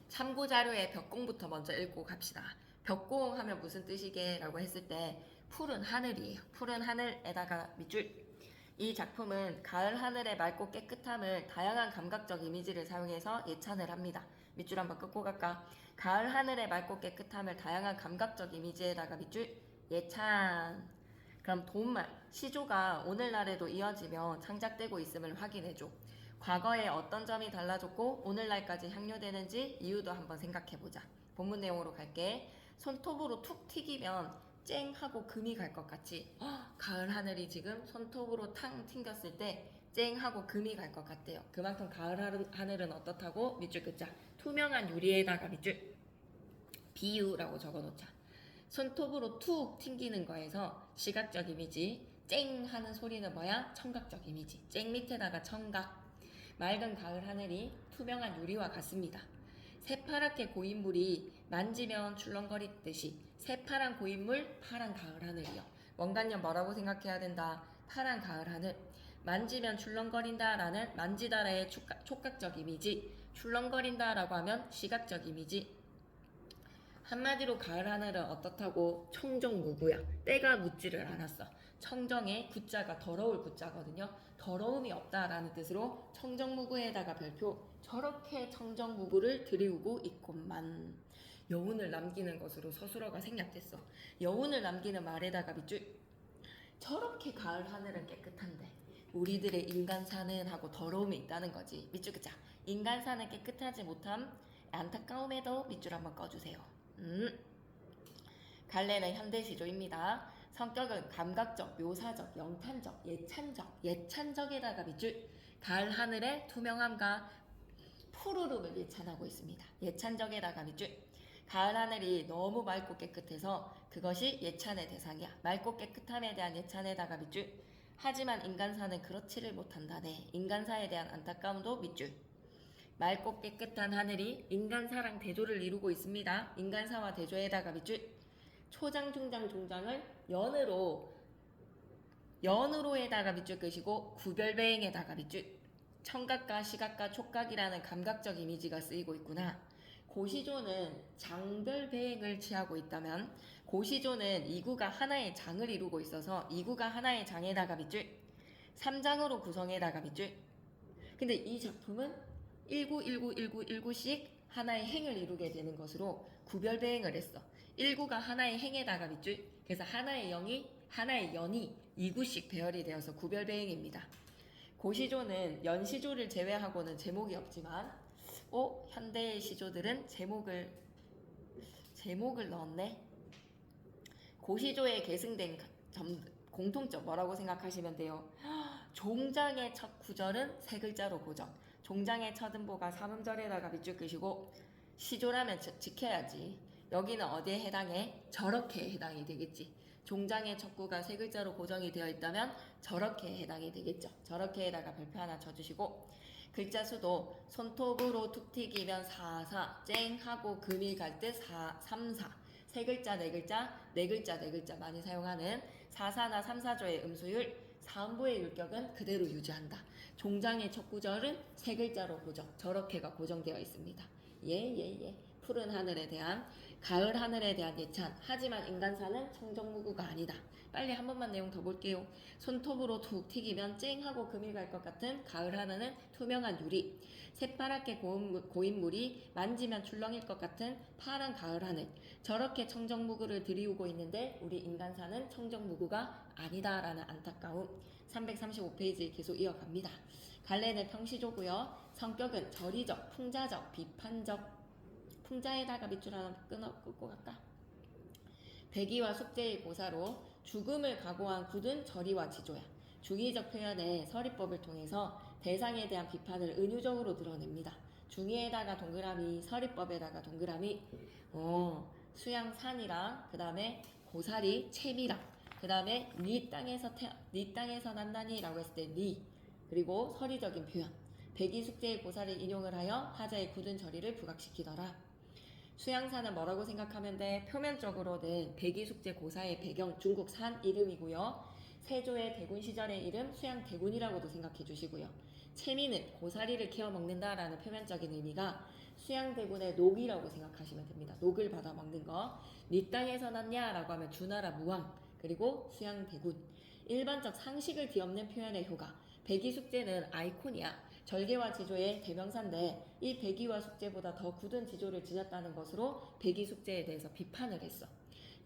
A: 참고자료의 벽공부터 먼저 읽고 갑시다. 벽공 하면 무슨 뜻이게? 라고 했을 때 푸른 하늘이에요. 푸른 하늘에다가 밑줄. 이 작품은 가을 하늘의 맑고 깨끗함을 다양한 감각적 이미지를 사용해서 예찬을 합니다. 밑줄 한번 끄고 갈까? 가을 하늘의 맑고 깨끗함을 다양한 감각적 이미지에다가 밑줄 예찬. 그럼 돈말, 시조가 오늘날에도 이어지며 창작되고 있음을 확인해줘. 과거에 어떤 점이 달라졌고 오늘날까지 향유되는지 이유도 한번 생각해보자. 본문 내용으로 갈게. 손톱으로 툭 튀기면 쨍 하고 금이 갈 것 같지? 가을 하늘이 지금 손톱으로 탕 튕겼을 때 쨍 하고 금이 갈 것 같대요. 그만큼 가을 하늘은 어떻다고? 밑줄 긋자. 투명한 유리에다가 밑줄 비유라고 적어놓자. 손톱으로 툭 튕기는 거에서 시각적 이미지, 쨍 하는 소리는 뭐야? 청각적 이미지. 쨍 밑에다가 청각. 맑은 가을 하늘이 투명한 유리와 같습니다. 새파랗게 고인 물이 만지면 출렁거리듯이 새파란 고인물, 파란 가을 하늘이요. 원관념 뭐라고 생각해야 된다? 파란 가을 하늘. 만지면 출렁거린다라는 만지다라의 촉각적 이미지, 출렁거린다라고 하면 시각적 이미지. 한마디로 가을 하늘은 어떻다고? 청정무구야. 때가 묻지를 않았어. 청정의 구자가 더러울 구자거든요. 더러움이 없다라는 뜻으로 청정무구에다가 별표. 저렇게 청정무구를 들이우고 있건만. 여운을 남기는 것으로 서술어가 생략됐어. 여운을 남기는 말에다가 밑줄. 저렇게 가을 하늘은 깨끗한데 우리들의 인간사는 하고 더러움이 있다는 거지. 밑줄 끄자. 인간사는 깨끗하지 못함 안타까움에도 밑줄 한번 꺼주세요. 갈래는 현대시조입니다. 성격은 감각적, 묘사적, 영탄적, 예찬적에다가 밑줄. 가을 하늘의 투명함과 푸르름을 예찬하고 있습니다. 예찬적에다가 밑줄. 가을 하늘이 너무 맑고 깨끗해서 그것이 예찬의 대상이야. 맑고 깨끗함에 대한 예찬에다가 밑줄. 하지만 인간사는 그렇지를 못한다네. 인간사에 대한 안타까움도 밑줄. 맑고 깨끗한 하늘이 인간사랑 대조를 이루고 있습니다. 인간사와 대조에다가 밑줄. 초장, 중장, 종장을 연으로에다가 밑줄 끄시고 구별배행에다가 밑줄. 청각과 시각과 촉각이라는 감각적 이미지가 쓰이고 있구나. 고시조는 장별 배행을 취하고 있다면 고시조는 이구가 하나의 장을 이루고 있어서 이구가 하나의 장에다가 밑줄. 3장으로 구성에다가 밑줄. 근데 이 작품은 19191919씩 하나의 행을 이루게 되는 것으로 구별 배행을 했어. 1구가 하나의 행에다가 밑줄. 그래서 하나의 연이 2구씩 배열이 되어서 구별 배행입니다. 고시조는 연시조를 제외하고는 제목이 없지만 현대의 시조들은 제목을 넣었네. 고시조에 계승된 공통점 뭐라고 생각하시면 돼요? 종장의 첫 구절은 세 글자로 고정. 종장의 첫 음보가 삼음절에다가 밑줄 끄시고 시조라면 지켜야지. 여기는 어디에 해당해? 저렇게 해당이 되겠지. 종장의 첫 구가 세 글자로 고정이 되어 있다면 저렇게 해당이 되겠죠. 저렇게에다가 별표 하나 쳐주시고 글자 수도 손톱으로 툭 튀기면 4, 쨍 하고 금이 갈 때 3, 4. 세 글자, 네 글자 많이 사용하는 4, 4나 3, 4조의 음수율, 사음보의 율격은 그대로 유지한다. 종장의 첫 구절은 세 글자로 고정. 저렇게가 고정되어 있습니다. 예. 푸른 하늘에 대한, 가을 하늘에 대한 예찬. 하지만 인간사는 청정무구가 아니다. 빨리 한 번만 내용 더 볼게요. 손톱으로 툭 튀기면 쨍하고 금이 갈 것 같은 가을 하늘은 투명한 유리. 새파랗게 고인 물이 만지면 출렁일 것 같은 파란 가을 하늘. 저렇게 청정무구를 들이우고 있는데 우리 인간사는 청정무구가 아니다라는 안타까움. 335페이지 계속 이어갑니다. 갈래는 평시조고요. 성격은 절이적, 풍자적, 비판적. 풍자에다가 밑줄 하나 끊고 갈까? 백의와 숙제의 고사로 죽음을 각오한 굳은 절이와 지조야. 중의적 표현의 서리법을 통해서 대상에 대한 비판을 은유적으로 드러냅니다. 중의에다가 동그라미, 서리법에다가 동그라미. 수양산이랑 그 다음에 고사리, 채미랑 그 다음에 네 땅에서 난다니라고 했을 때 네. 그리고 서리적인 표현. 백의 숙제의 고사를 인용을 하여 하자의 굳은 절이를 부각시키더라. 수양산은 뭐라고 생각하면 돼? 표면적으로는 백의 숙제 고사의 배경 중국 산 이름이고요. 세조의 대군 시절의 이름 수양대군이라고도 생각해 주시고요. 채미는 고사리를 키워 먹는다라는 표면적인 의미가 수양대군의 녹이라고 생각하시면 됩니다. 녹을 받아 먹는 거. 네 땅에서 났냐라고 하면 주나라 무왕 그리고 수양대군. 일반적 상식을 뒤엎는 표현의 효과. 백의 숙제는 아이콘이야. 절개와 지조의 대명사인데 이 백의와 숙제보다 더 굳은 지조를 지녔다는 것으로 백의 숙제에 대해서 비판을 했어.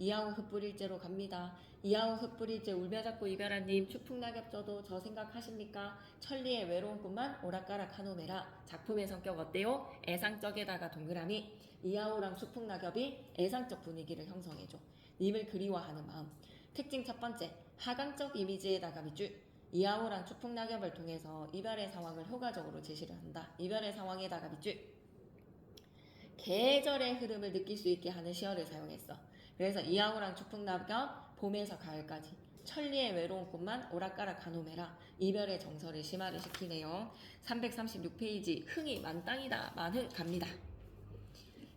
A: 이하우 흩뿌릴제로 갑니다. 이하우 흩뿌릴제 울며 잡고 이별한님 추풍낙엽져도 저 생각하십니까? 천리의 외로운 꿈만 오락가락 한오메라. 작품의 성격 어때요? 애상적에다가 동그라미. 이하우랑 추풍낙엽이 애상적 분위기를 형성해줘. 님을 그리워하는 마음. 특징 첫 번째, 하강적 이미지에다가 밑줄. 이하우랑 추풍낙엽을 통해서 이별의 상황을 효과적으로 제시를 한다. 이별의 상황에다가 밑줄. 계절의 흐름을 느낄 수 있게 하는 시어를 사용했어. 그래서 이하우랑 추풍낙엽, 봄에서 가을까지. 천리의 외로운 꿈만 오락가락 가노메라. 이별의 정서를 심화를 시키네요. 336페이지 흥이 만땅이다. 만흥 갑니다.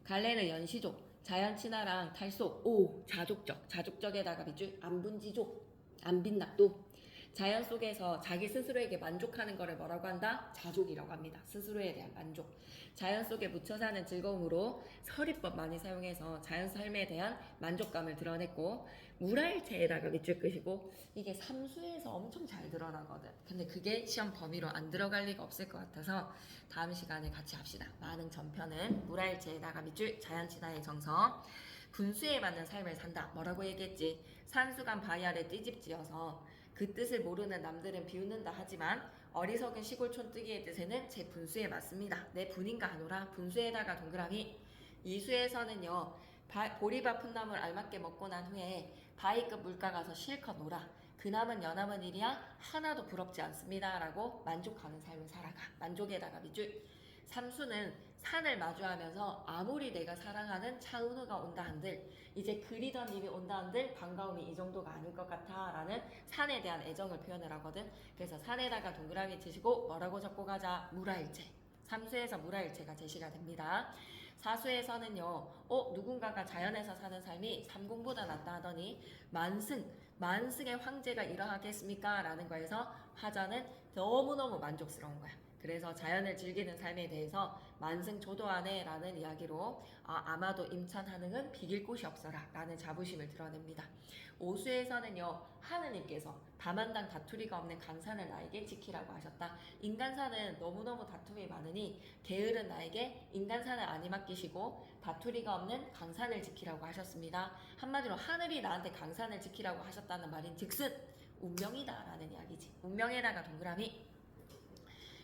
A: 갈래는 연시족, 자연친화랑 탈속, 오 자족적, 자족적에다가 밑줄 안분지족, 안빈낙도. 자연 속에서 자기 스스로에게 만족하는 것을 뭐라고 한다? 자족이라고 합니다. 스스로에 대한 만족. 자연 속에 묻혀 사는 즐거움으로 서리법 많이 사용해서 자연 삶에 대한 만족감을 드러냈고, 물알체에다가 밑줄 끄시고, 이게 삼수에서 엄청 잘 드러나거든. 근데 그게 시험 범위로 안 들어갈 리가 없을 것 같아서 다음 시간에 같이 합시다. 만흥 전편은 물알체에다가 밑줄, 자연친화의 정서. 분수에 맞는 삶을 산다. 뭐라고 얘기했지? 산수간 바위아래 띠집지어서 그 뜻을 모르는 남들은 비웃는다 하지만 어리석은 시골 촌뜨기의 뜻에는 제 분수에 맞습니다. 내 분인가 하노라. 분수에다가 동그라미. 이수에서는요, 보리밥 푼나물 알맞게 먹고 난 후에 바위급 물가 가서 실컷 놀아. 그남은 여남은 일이야 하나도 부럽지 않습니다. 라고 만족하는 삶을 살아가. 만족에다가 밑줄. 삼수는 산을 마주하면서 아무리 내가 사랑하는 차은우가 온다 한들, 이제 그리던 님이 온다 한들 반가움이 이 정도가 아닐 것 같아 라는 산에 대한 애정을 표현을 하거든. 그래서 산에다가 동그라미 치시고 뭐라고 적고 가자? 물화일체. 삼수에서 물화일체가 제시가 됩니다. 사수에서는요, 누군가가 자연에서 사는 삶이 삼공보다 낫다 하더니 만승의 황제가 이러하겠습니까? 라는 거에서 화자는 너무너무 만족스러운 거야. 그래서 자연을 즐기는 삶에 대해서 만승조도하네 라는 이야기로 아마도 임찬하능은 비길 곳이 없어라 라는 자부심을 드러냅니다. 오수에서는요, 하느님께서 다만당 다투리가 없는 강산을 나에게 지키라고 하셨다. 인간산은 너무너무 다툼이 많으니 게으른 나에게 인간산을 안이 맡기시고 다투리가 없는 강산을 지키라고 하셨습니다. 한마디로 하늘이 나한테 강산을 지키라고 하셨다는 말인 즉슨 운명이다 라는 이야기지. 운명에다가 동그라미.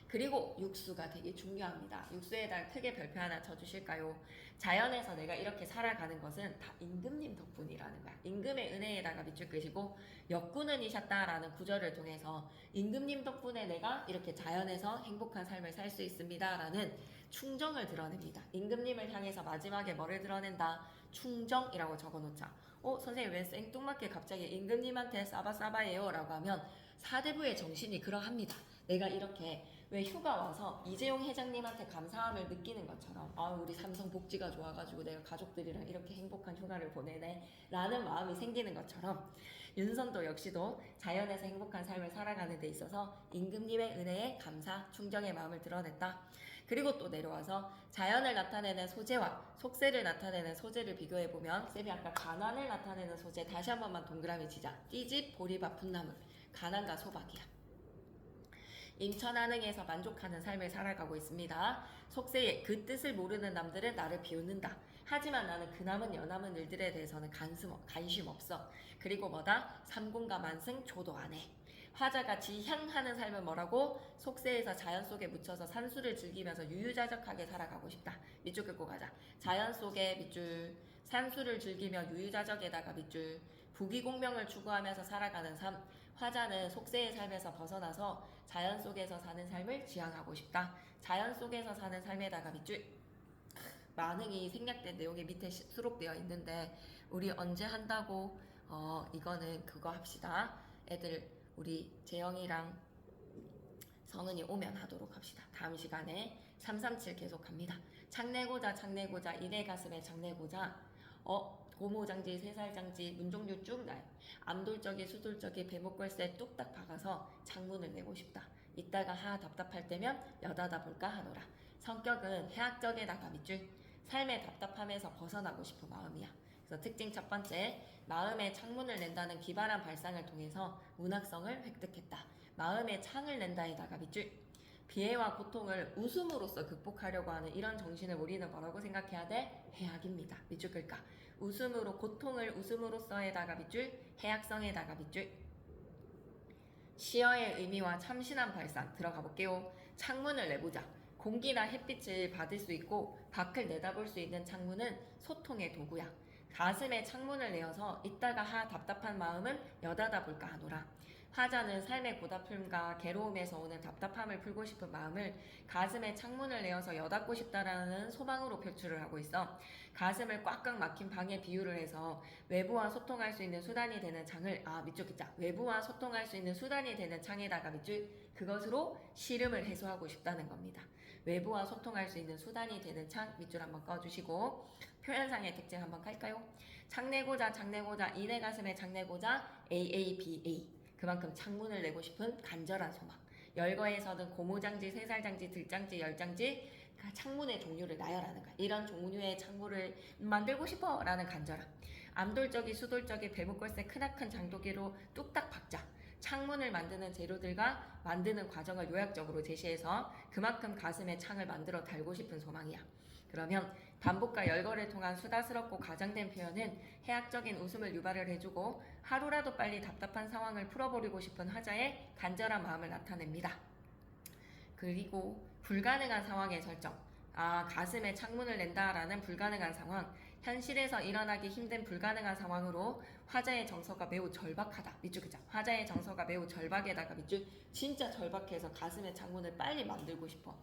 A: 그리고 육수가 되게 중요합니다. 육수에다 크게 별표 하나 쳐주실까요? 자연에서 내가 이렇게 살아가는 것은 다 임금님 덕분이라는 거야. 임금의 은혜에다가 밑줄 끄시고 역군은이셨다라는 구절을 통해서 임금님 덕분에 내가 이렇게 자연에서 행복한 삶을 살 수 있습니다라는 충정을 드러냅니다. 임금님을 향해서 마지막에 뭐를 드러낸다? 충정이라고 적어놓자. 선생님 왜 생뚱맞게 갑자기 임금님한테 싸바싸바예요? 라고 하면 사대부의 정신이 그러합니다. 내가 이렇게 왜 휴가 와서 이재용 회장님한테 감사함을 느끼는 것처럼 우리 삼성 복지가 좋아가지고 내가 가족들이랑 이렇게 행복한 휴가를 보내네 라는 마음이 생기는 것처럼 윤선도 역시도 자연에서 행복한 삶을 살아가는 데 있어서 임금님의 은혜에 감사, 충정의 마음을 드러냈다. 그리고 또 내려와서 자연을 나타내는 소재와 속세를 나타내는 소재를 비교해보면 쌤이 아까 가난을 나타내는 소재 다시 한 번만 동그라미 치자. 띠집, 보리밥, 풋나물. 가난과 소박이야. 임천하능에서 만족하는 삶을 살아가고 있습니다. 속세에 그 뜻을 모르는 남들은 나를 비웃는다. 하지만 나는 그남은 여남은 일들에 대해서는 관심 없어. 그리고 뭐다? 삼공과 만승 조도 안 해. 화자가 지향하는 삶은 뭐라고? 속세에서 자연 속에 묻혀서 산수를 즐기면서 유유자적하게 살아가고 싶다. 밑줄 긋고 가자. 자연 속에 밑줄, 산수를 즐기며 유유자적에다가 밑줄, 부귀공명을 추구하면서 살아가는 삶. 화자는 속세의 삶에서 벗어나서 자연 속에서 사는 삶을 지향하고 싶다. 자연 속에서 사는 삶에다가 밑줄. 만흥이 생략된 내용이 밑에 수록되어 있는데 우리 언제 한다고? 이거는 그거 합시다. 애들 우리 재영이랑 성은이 오면 하도록 합시다. 다음 시간에 337 계속 갑니다. 창내고자 이내 가슴에 창내고자 고무장지, 새살장지, 문종류 쭉 나요. 암돌적이, 수돌적이, 배목걸쇠 뚝딱 박아서 창문을 내고 싶다. 이따가 답답할 때면 여다다 볼까 하노라. 성격은 해학적에다가 밑줄. 삶의 답답함에서 벗어나고 싶은 마음이야. 그래서 특징 첫 번째, 마음의 창문을 낸다는 기발한 발상을 통해서 문학성을 획득했다. 마음의 창을 낸다에다가 밑줄. 비애와 고통을 웃음으로써 극복하려고 하는 이런 정신을 우리는 뭐라고 생각해야 돼? 해악입니다. 밑줄 끌까? 웃음으로 고통을 웃음으로써에다가 밑줄 해악성에다가 밑줄 시어의 의미와 참신한 발상 들어가 볼게요. 창문을 내보자. 공기나 햇빛을 받을 수 있고 밖을 내다볼 수 있는 창문은 소통의 도구야. 가슴에 창문을 내어서 이따가 답답한 마음은 여닫아 볼까 하노라. 화자는 삶의 고달픔과 괴로움에서 오는 답답함을 풀고 싶은 마음을 가슴에 창문을 내어서 여닫고 싶다라는 소망으로 표출을 하고 있어. 가슴을 꽉꽉 막힌 방에 비유를 해서 외부와 소통할 수 있는 수단이 되는 창을 밑줄 긋자. 외부와 소통할 수 있는 수단이 되는 창에다가 밑줄 그것으로 시름을 해소하고 싶다는 겁니다. 외부와 소통할 수 있는 수단이 되는 창 밑줄 한번 꺼주시고 표현상의 특징 한번 갈까요? 창내고자 이내 가슴에 창내고자 AABA 그만큼 창문을 내고 싶은 간절한 소망. 열거에서는 고무장지, 쇠살장지, 들장지, 열장지 창문의 종류를 나열하는 거야. 이런 종류의 창문을 만들고 싶어 라는 간절함. 암돌적이 수돌적이 배목걸쇠 크나큰 장도기로 뚝딱 박자. 창문을 만드는 재료들과 만드는 과정을 요약적으로 제시해서 그만큼 가슴에 창을 만들어 달고 싶은 소망이야. 그러면 반복과 열거를 통한 수다스럽고 과장된 표현은 해학적인 웃음을 유발을 해주고 하루라도 빨리 답답한 상황을 풀어버리고 싶은 화자의 간절한 마음을 나타냅니다. 그리고 불가능한 상황의 설정. 가슴에 창문을 낸다라는 불가능한 상황. 현실에서 일어나기 힘든 불가능한 상황으로 화자의 정서가 매우 절박하다. 밑줄 그자. 화자의 정서가 매우 절박에다가 밑줄 진짜 절박해서 가슴의 창문을 빨리 만들고 싶어.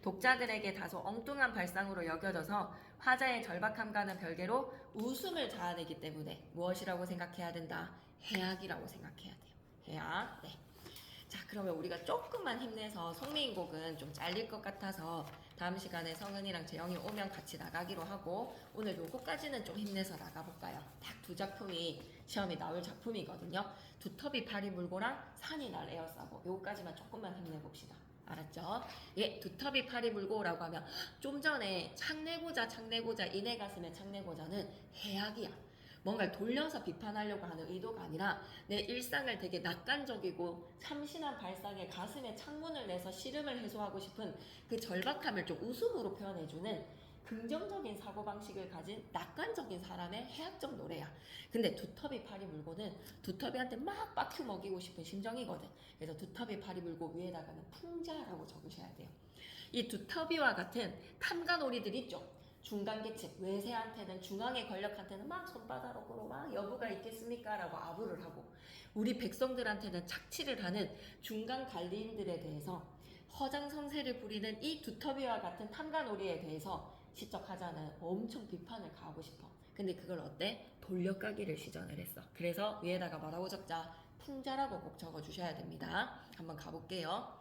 A: 독자들에게 다소 엉뚱한 발상으로 여겨져서 화자의 절박함과는 별개로 웃음을 자아내기 때문에 무엇이라고 생각해야 된다? 해악이라고 생각해야 돼요. 해악. 네. 자, 그러면 우리가 조금만 힘내서 성미인 곡은 좀 잘릴 것 같아서 다음 시간에 성은이랑 재영이 오면 같이 나가기로 하고 오늘 요거까지는 좀 힘내서 나가볼까요? 딱 두 작품이 시험에 나올 작품이거든요. 두터비 파리 물고랑 산이 날 에어싸고 요거까지만 조금만 힘내봅시다. 알았죠? 예, 두터비 파리 물고라고 하면 좀 전에 창내고자 이내 가슴에 창내고자는 해악이야. 뭔가를 돌려서 비판하려고 하는 의도가 아니라 내 일상을 되게 낙관적이고 참신한 발상에 가슴에 창문을 내서 시름을 해소하고 싶은 그 절박함을 좀 웃음으로 표현해주는 긍정적인 사고방식을 가진 낙관적인 사람의 해학적 노래야. 근데 두터비 파리 물고는 두터비한테 막 빡큐 먹이고 싶은 심정이거든. 그래서 두터비 파리 물고 위에다가는 풍자라고 적으셔야 돼요. 이 두터비와 같은 탐관오리들 있죠. 중간계층, 외세한테는 중앙의 권력한테는 막 손바닥으로 막 여부가 있겠습니까? 라고 아부를 하고 우리 백성들한테는 착취를 하는 중간 관리인들에 대해서 허장성세를 부리는 이 두터비와 같은 탐관오리에 대해서 시적하자는 엄청 비판을 가하고 싶어. 근데 그걸 어때? 돌려까기를 시전을 했어. 그래서 위에다가 뭐라고 적자? 풍자라고 꼭 적어주셔야 됩니다. 한번 가볼게요.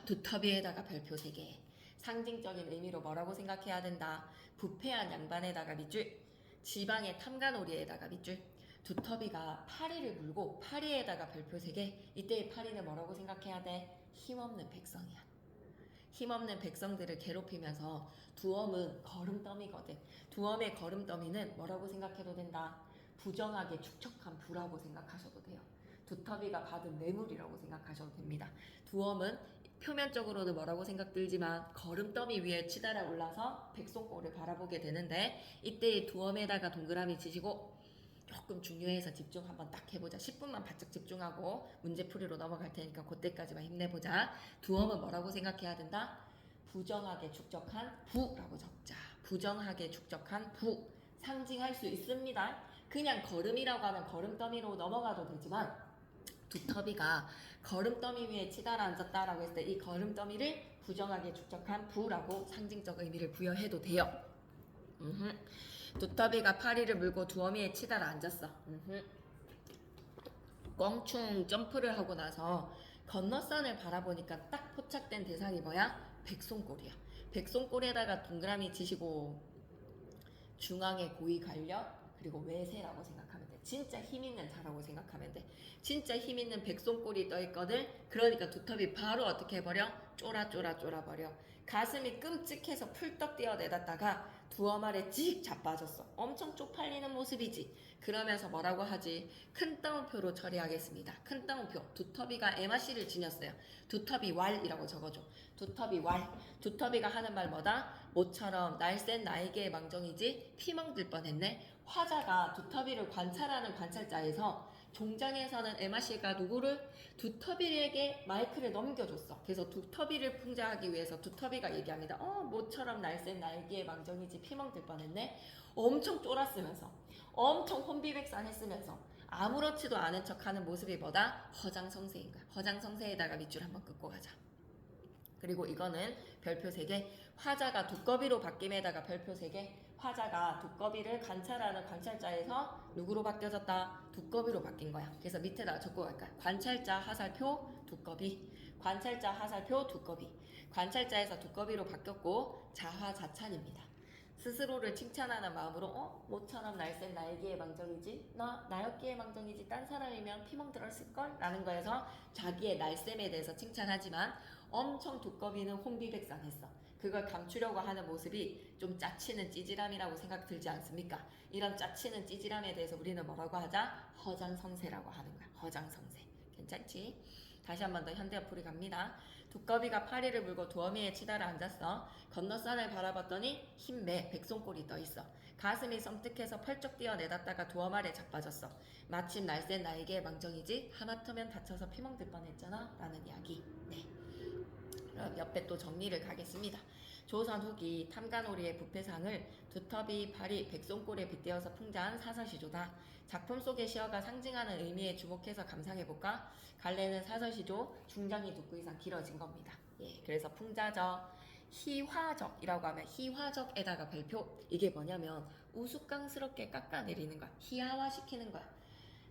A: 두터비에다가 별표 3개. 상징적인 의미로 뭐라고 생각해야 된다? 부패한 양반에다가 밑줄, 지방의 탐관오리에다가 밑줄. 두터비가 파리를 물고 파리에다가 별표 3개. 이때의 파리는 뭐라고 생각해야 돼? 힘없는 백성이야. 힘없는 백성들을 괴롭히면서 두엄은 거름더미거든. 두엄의 거름더미는 뭐라고 생각해도 된다? 부정하게 축척한 부라고 생각하셔도 돼요. 두터비가 받은 뇌물이라고 생각하셔도 됩니다. 두엄은 표면적으로는 뭐라고 생각들지만 거름더미 위에 치달아 올라서 백송골을 바라보게 되는데 이때의 두엄에다가 동그라미 치시고 조금 중요해서 집중 한번 딱 해보자. 10분만 바짝 집중하고 문제풀이로 넘어갈 테니까 그때까지만 힘내보자. 두엄은 뭐라고 생각해야 된다? 부정하게 축적한 부라고 적자. 부정하게 축적한 부. 상징할 수 있습니다. 그냥 걸음이라고 하면 걸음더미로 넘어가도 되지만 두터비가 걸음더미 위에 치달아 앉았다라고 했을 때 이 걸음더미를 부정하게 축적한 부라고 상징적 의미를 부여해도 돼요. 두터비가 파리를 물고 두어미에 치달아 앉았어. 껑충 점프를 하고 나서 건너선을 바라보니까 딱 포착된 대상이 뭐야? 백송골이야. 백송골에다가 동그라미 치시고 중앙에 고위 관력 그리고 외세라고 생각하면 돼. 진짜 힘 있는 자라고 생각하면 돼. 진짜 힘 있는 백손골이 떠 있거든. 그러니까 두텁이 바로 어떻게 해버려? 쫄아버려. 가슴이 끔찍해서 풀떡 뛰어내렸다가 두엄 아래 찍 자빠졌어. 엄청 쪽팔리는 모습이지. 그러면서 뭐라고 하지? 큰 따옴표로 처리하겠습니다. 큰 따옴표. 두터비가 MRC를 지녔어요. 두터비 왈이라고 적어줘. 두터비 왈. 두터비가 하는 말 뭐다? 모처럼 날쌘 나에게의 망정이지 피멍들 뻔했네. 화자가 두터비를 관찰하는 관찰자에서 종장에서는 MRC가 누구를? 두터비에게 마이크를 넘겨줬어. 그래서 두터비를 풍자하기 위해서 두터비가 얘기합니다. 모처럼 날쌘 나에게의 망정이지 피멍들 뻔했네. 엄청 쫄았으면서 엄청 혼비백산했으면서 아무렇지도 않은 척하는 모습이 뭐다? 허장성세인 거야. 허장성세에다가 밑줄 한번 긋고 가자. 그리고 이거는 별표 3개. 화자가 두꺼비로 바뀜에다가 별표 3개. 화자가 두꺼비를 관찰하는 관찰자에서 누구로 바뀌어졌다? 두꺼비로 바뀐 거야. 그래서 밑에다 적고 갈까? 관찰자 하살표 두꺼비. 관찰자 하살표 두꺼비. 관찰자에서 두꺼비로 바뀌었고 자화자찬입니다. 스스로를 칭찬하는 마음으로 모처럼 날쌘 나에게의 망정이지 나였기의 망정이지 딴 사람이면 피멍 들었을걸? 라는 거에서 자기의 날쌘에 대해서 칭찬하지만 엄청 두꺼비는 혼비백산했어. 그걸 감추려고 하는 모습이 좀 짜치는 찌질함이라고 생각 들지 않습니까? 이런 짜치는 찌질함에 대해서 우리는 뭐라고 하자? 허장성세라고 하는 거야. 허장성세. 괜찮지? 다시 한 번 더 현대어풀이 갑니다. 두꺼비가 파리를 물고 두어미에 치달아 앉았어. 건너산을 바라봤더니 흰매 백손골이 떠있어. 가슴이 섬뜩해서 펄쩍 뛰어내렸다가 두엄 아래 자빠졌어. 마침 날쌘 나에게 망정이지 하마터면 다쳐서 피멍들 뻔했잖아 라는 이야기. 네. 그럼 옆에 또 정리를 가겠습니다. 조선 후기 탐관오리의 부패상을 두터비, 파리, 백손골에 빗대어서 풍자한 사서시조다. 작품 속의 시어가 상징하는 의미에 주목해서 감상해볼까? 갈래는 사서시조, 중장이 두구 이상 길어진 겁니다. 예, 그래서 풍자적, 희화적이라고 하면 희화적에다가 별표. 이게 뭐냐면 우스꽝스럽게 깎아내리는 거야. 희화화시키는 거야.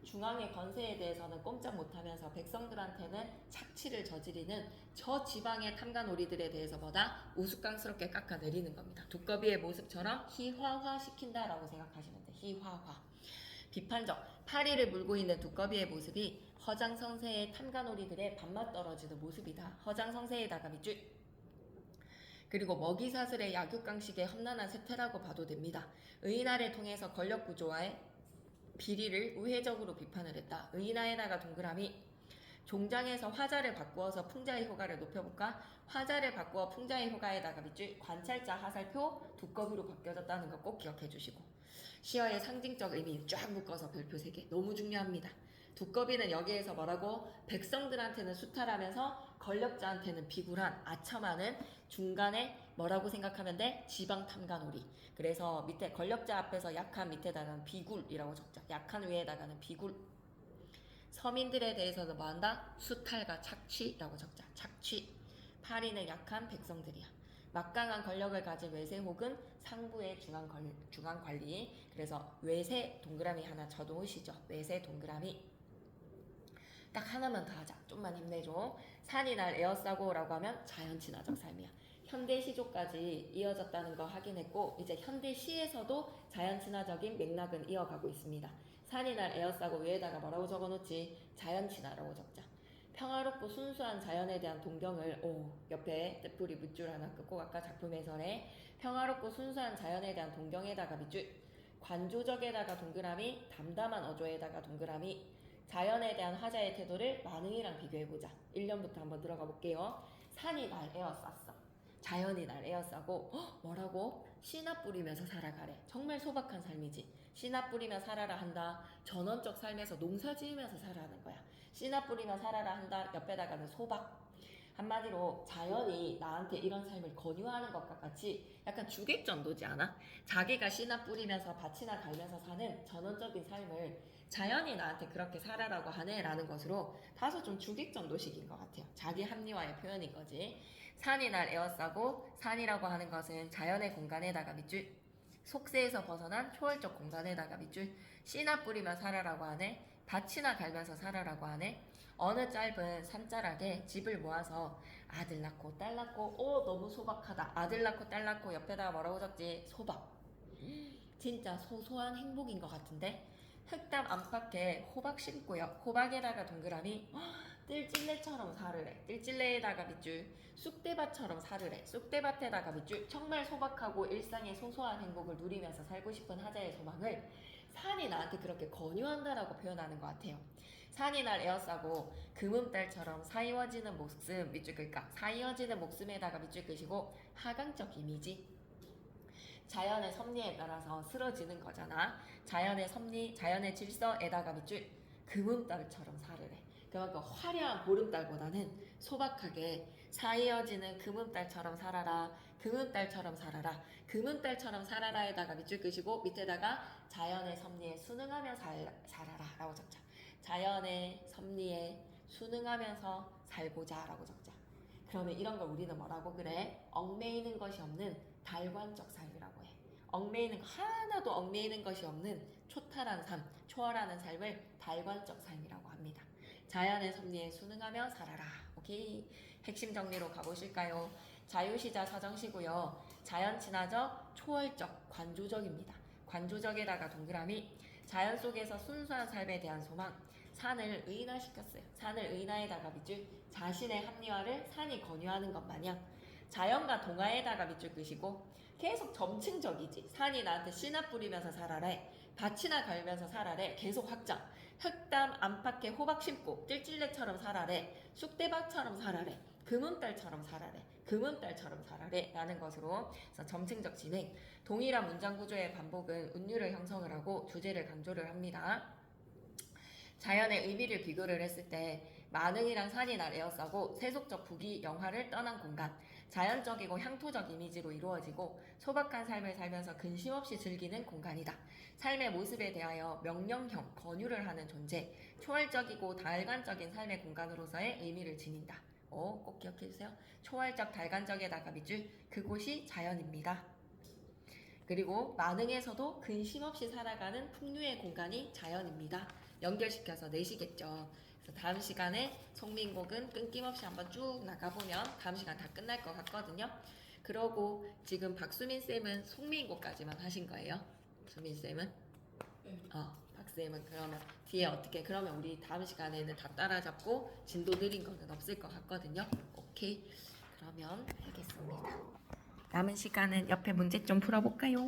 A: 중앙의 건세에 대해서는 꼼짝 못하면서 백성들한테는 착취를 저지르는 저 지방의 탐관오리들에 대해서 뭐다? 우스꽝스럽게 깎아내리는 겁니다. 두꺼비의 모습처럼 희화화시킨다라고 생각하시면 돼. 희화화. 비판적. 파리를 물고 있는 두꺼비의 모습이 허장성세의 탐관오리들의 밥맛 떨어지는 모습이다. 허장성세에다가 밑줄. 그리고 먹이사슬의 약육강식의 험난한 세태라고 봐도 됩니다. 의인화를 통해서 권력구조와의 비리를 우회적으로 비판을 했다. 의인화에다가 동그라미. 종장에서 화자를 바꾸어서 풍자의 효과를 높여볼까? 화자를 바꾸어 풍자의 효과에다가 밑줄. 관찰자 하살표 두꺼비로 바뀌어졌다는 거 꼭 기억해 주시고, 시어의 상징적 의미 쫙 묶어서 별표 3개. 너무 중요합니다. 두꺼비는 여기에서 뭐라고? 백성들한테는 수탈하면서 권력자한테는 비굴한 아첨하는 중간에 뭐라고 생각하면 돼? 지방 탐관오리. 그래서 밑에 권력자 앞에서 약한 밑에다가는 비굴이라고 적자. 약한 위에다가는 비굴. 서민들에 대해서는 뭐한다? 수탈과 착취라고 적자. 착취. 파리는 약한 백성들이야. 막강한 권력을 가진 외세 혹은 상부의 중앙관리. 그래서 외세 동그라미 하나 쳐놓으시죠. 외세 동그라미. 딱 하나만 더 하자. 좀만 힘내줘. 산이 날 에어싸고라고 하면 자연친화적 삶이야. 현대시조까지 이어졌다는 거 확인했고, 이제 현대시에서도 자연친화적인 맥락은 이어가고 있습니다. 산이 날 에어싸고 위에다가 뭐라고 적어놓지? 자연친화라고 적자. 평화롭고 순수한 자연에 대한 동경을 옆에 떼뿌리 밑줄 하나 긋고 아까 작품 해설에 평화롭고 순수한 자연에 대한 동경에다가 밑줄. 관조적에다가 동그라미. 담담한 어조에다가 동그라미. 자연에 대한 화자의 태도를 만응이랑 비교해보자. 1년부터 한번 들어가 볼게요. 산이 날 에어쌌어. 자연이 날 에어싸고 뭐라고? 씨나 뿌리면서 살아가래. 정말 소박한 삶이지. 씨나 뿌리며 살아라 한다. 전원적 삶에서 농사 지으면서 살아가는 거야. 씨나 뿌리며 살아라 한다. 옆에다가는 소박. 한마디로 자연이 나한테 이런 삶을 권유하는 것과 같이 약간 주객전도지 않아? 자기가 씨나 뿌리면서 밭이나 갈면서 사는 전원적인 삶을 자연이 나한테 그렇게 살아라고 하네 라는 것으로 다소 좀 주객전도식인 것 같아요. 자기 합리화의 표현인 거지. 산이 날 에워싸고, 산이라고 하는 것은 자연의 공간에다가 밑줄. 속세에서 벗어난 초월적 공간에다가 밑줄. 씨나 뿌리며 살아라고 하네. 밭이나 갈면서 살아라고 하네. 어느 짧은 산자락에 집을 모아서 아들 낳고 딸 낳고 너무 소박하다. 아들 낳고 딸 낳고 옆에다가 뭐라고 적지? 소박. 진짜 소소한 행복인 것 같은데 흑담 안팎에 호박 심고요. 호박에다가 동그라미 뜰찔레처럼 살을 해. 뜰찔레에다가 밑줄 쑥대밭처럼 살을 해. 쑥대밭에다가 밑줄 정말 소박하고 일상의 소소한 행복을 누리면서 살고 싶은 하자의 소망을 산이 나한테 그렇게 권유한다라고 표현하는 것 같아요. 산이 날 에워싸고 금음달처럼 사이워지는 목숨 밑줄 끌까 사이워지는 목숨에다가 밑줄 끄시고 하강적 이미지 자연의 섭리에 따라서 쓰러지는 거잖아. 자연의 섭리, 자연의 질서에다가 밑줄 금음달처럼 살을 해. 그만큼 화려한 보름달보다는 소박하게 사이어지는 금음달처럼 살아라. 금음달처럼 살아라. 금음달처럼 살아라에다가 밑줄 끄시고 밑에다가 자연의 섭리에 순응하며 살아라 라고 적자. 자연의 섭리에 순응하면서 살고자 라고 적자. 그러면 이런 걸 우리는 뭐라고 그래? 얽매이는 것이 없는 달관적 삶이라고 해. 얽매이는 하나도 얽매이는 것이 없는 초탈한 삶, 초월하는 삶을 달관적 삶이라고 합니다. 자연의 섭리에 순응하며 살아라. 오케이. 핵심 정리로 가보실까요? 자유시자 사정시고요. 자연 친화적, 초월적, 관조적입니다. 관조적에다가 동그라미. 자연 속에서 순수한 삶에 대한 소망. 산을 의인화시켰어요. 산을 의인화에다가 밑줄 자신의 합리화를 산이 권유하는 것 마냥 자연과 동화에다가 밑줄 끄시고 계속 점층적이지. 산이 나한테 씨나 뿌리면서 살아래. 밭이나 갈면서 살아래. 계속 확장. 흑담 안팎에 호박 심고 뜰찔레처럼 살아래. 쑥대밭처럼 살아래. 금음달처럼 살아래. 금음달처럼 살아래 라는 것으로 그래서 점층적 진행. 동일한 문장 구조의 반복은 운율을 형성을 하고 주제를 강조를 합니다. 자연의 의미를 비교를 했을 때 만흥이랑 산이 날 에워싸고 세속적 부귀 영화를 떠난 공간 자연적이고 향토적 이미지로 이루어지고 소박한 삶을 살면서 근심 없이 즐기는 공간이다. 삶의 모습에 대하여 명령형 권유를 하는 존재 초월적이고 달관적인 삶의 공간으로서의 의미를 지닌다. 꼭 기억해주세요. 초월적 달관적에다가 밑줄 그곳이 자연입니다. 그리고 만흥에서도 근심 없이 살아가는 풍류의 공간이 자연입니다. 연결시켜서 내시겠죠. 그래서 다음 시간에 송민곡은 끊김없이 한번 쭉 나가보면 다음 시간 다 끝날 것 같거든요. 그러고 지금 박수민 쌤은 송민곡까지만 하신 거예요. 수민 쌤은?
B: 네.
A: 박쌤은 그러면 뒤에 어떻게? 그러면 우리 다음 시간에는 다 따라잡고 진도 느린 거는 없을 것 같거든요. 오케이. 그러면 알겠습니다. 남은 시간은 옆에 문제 좀 풀어볼까요?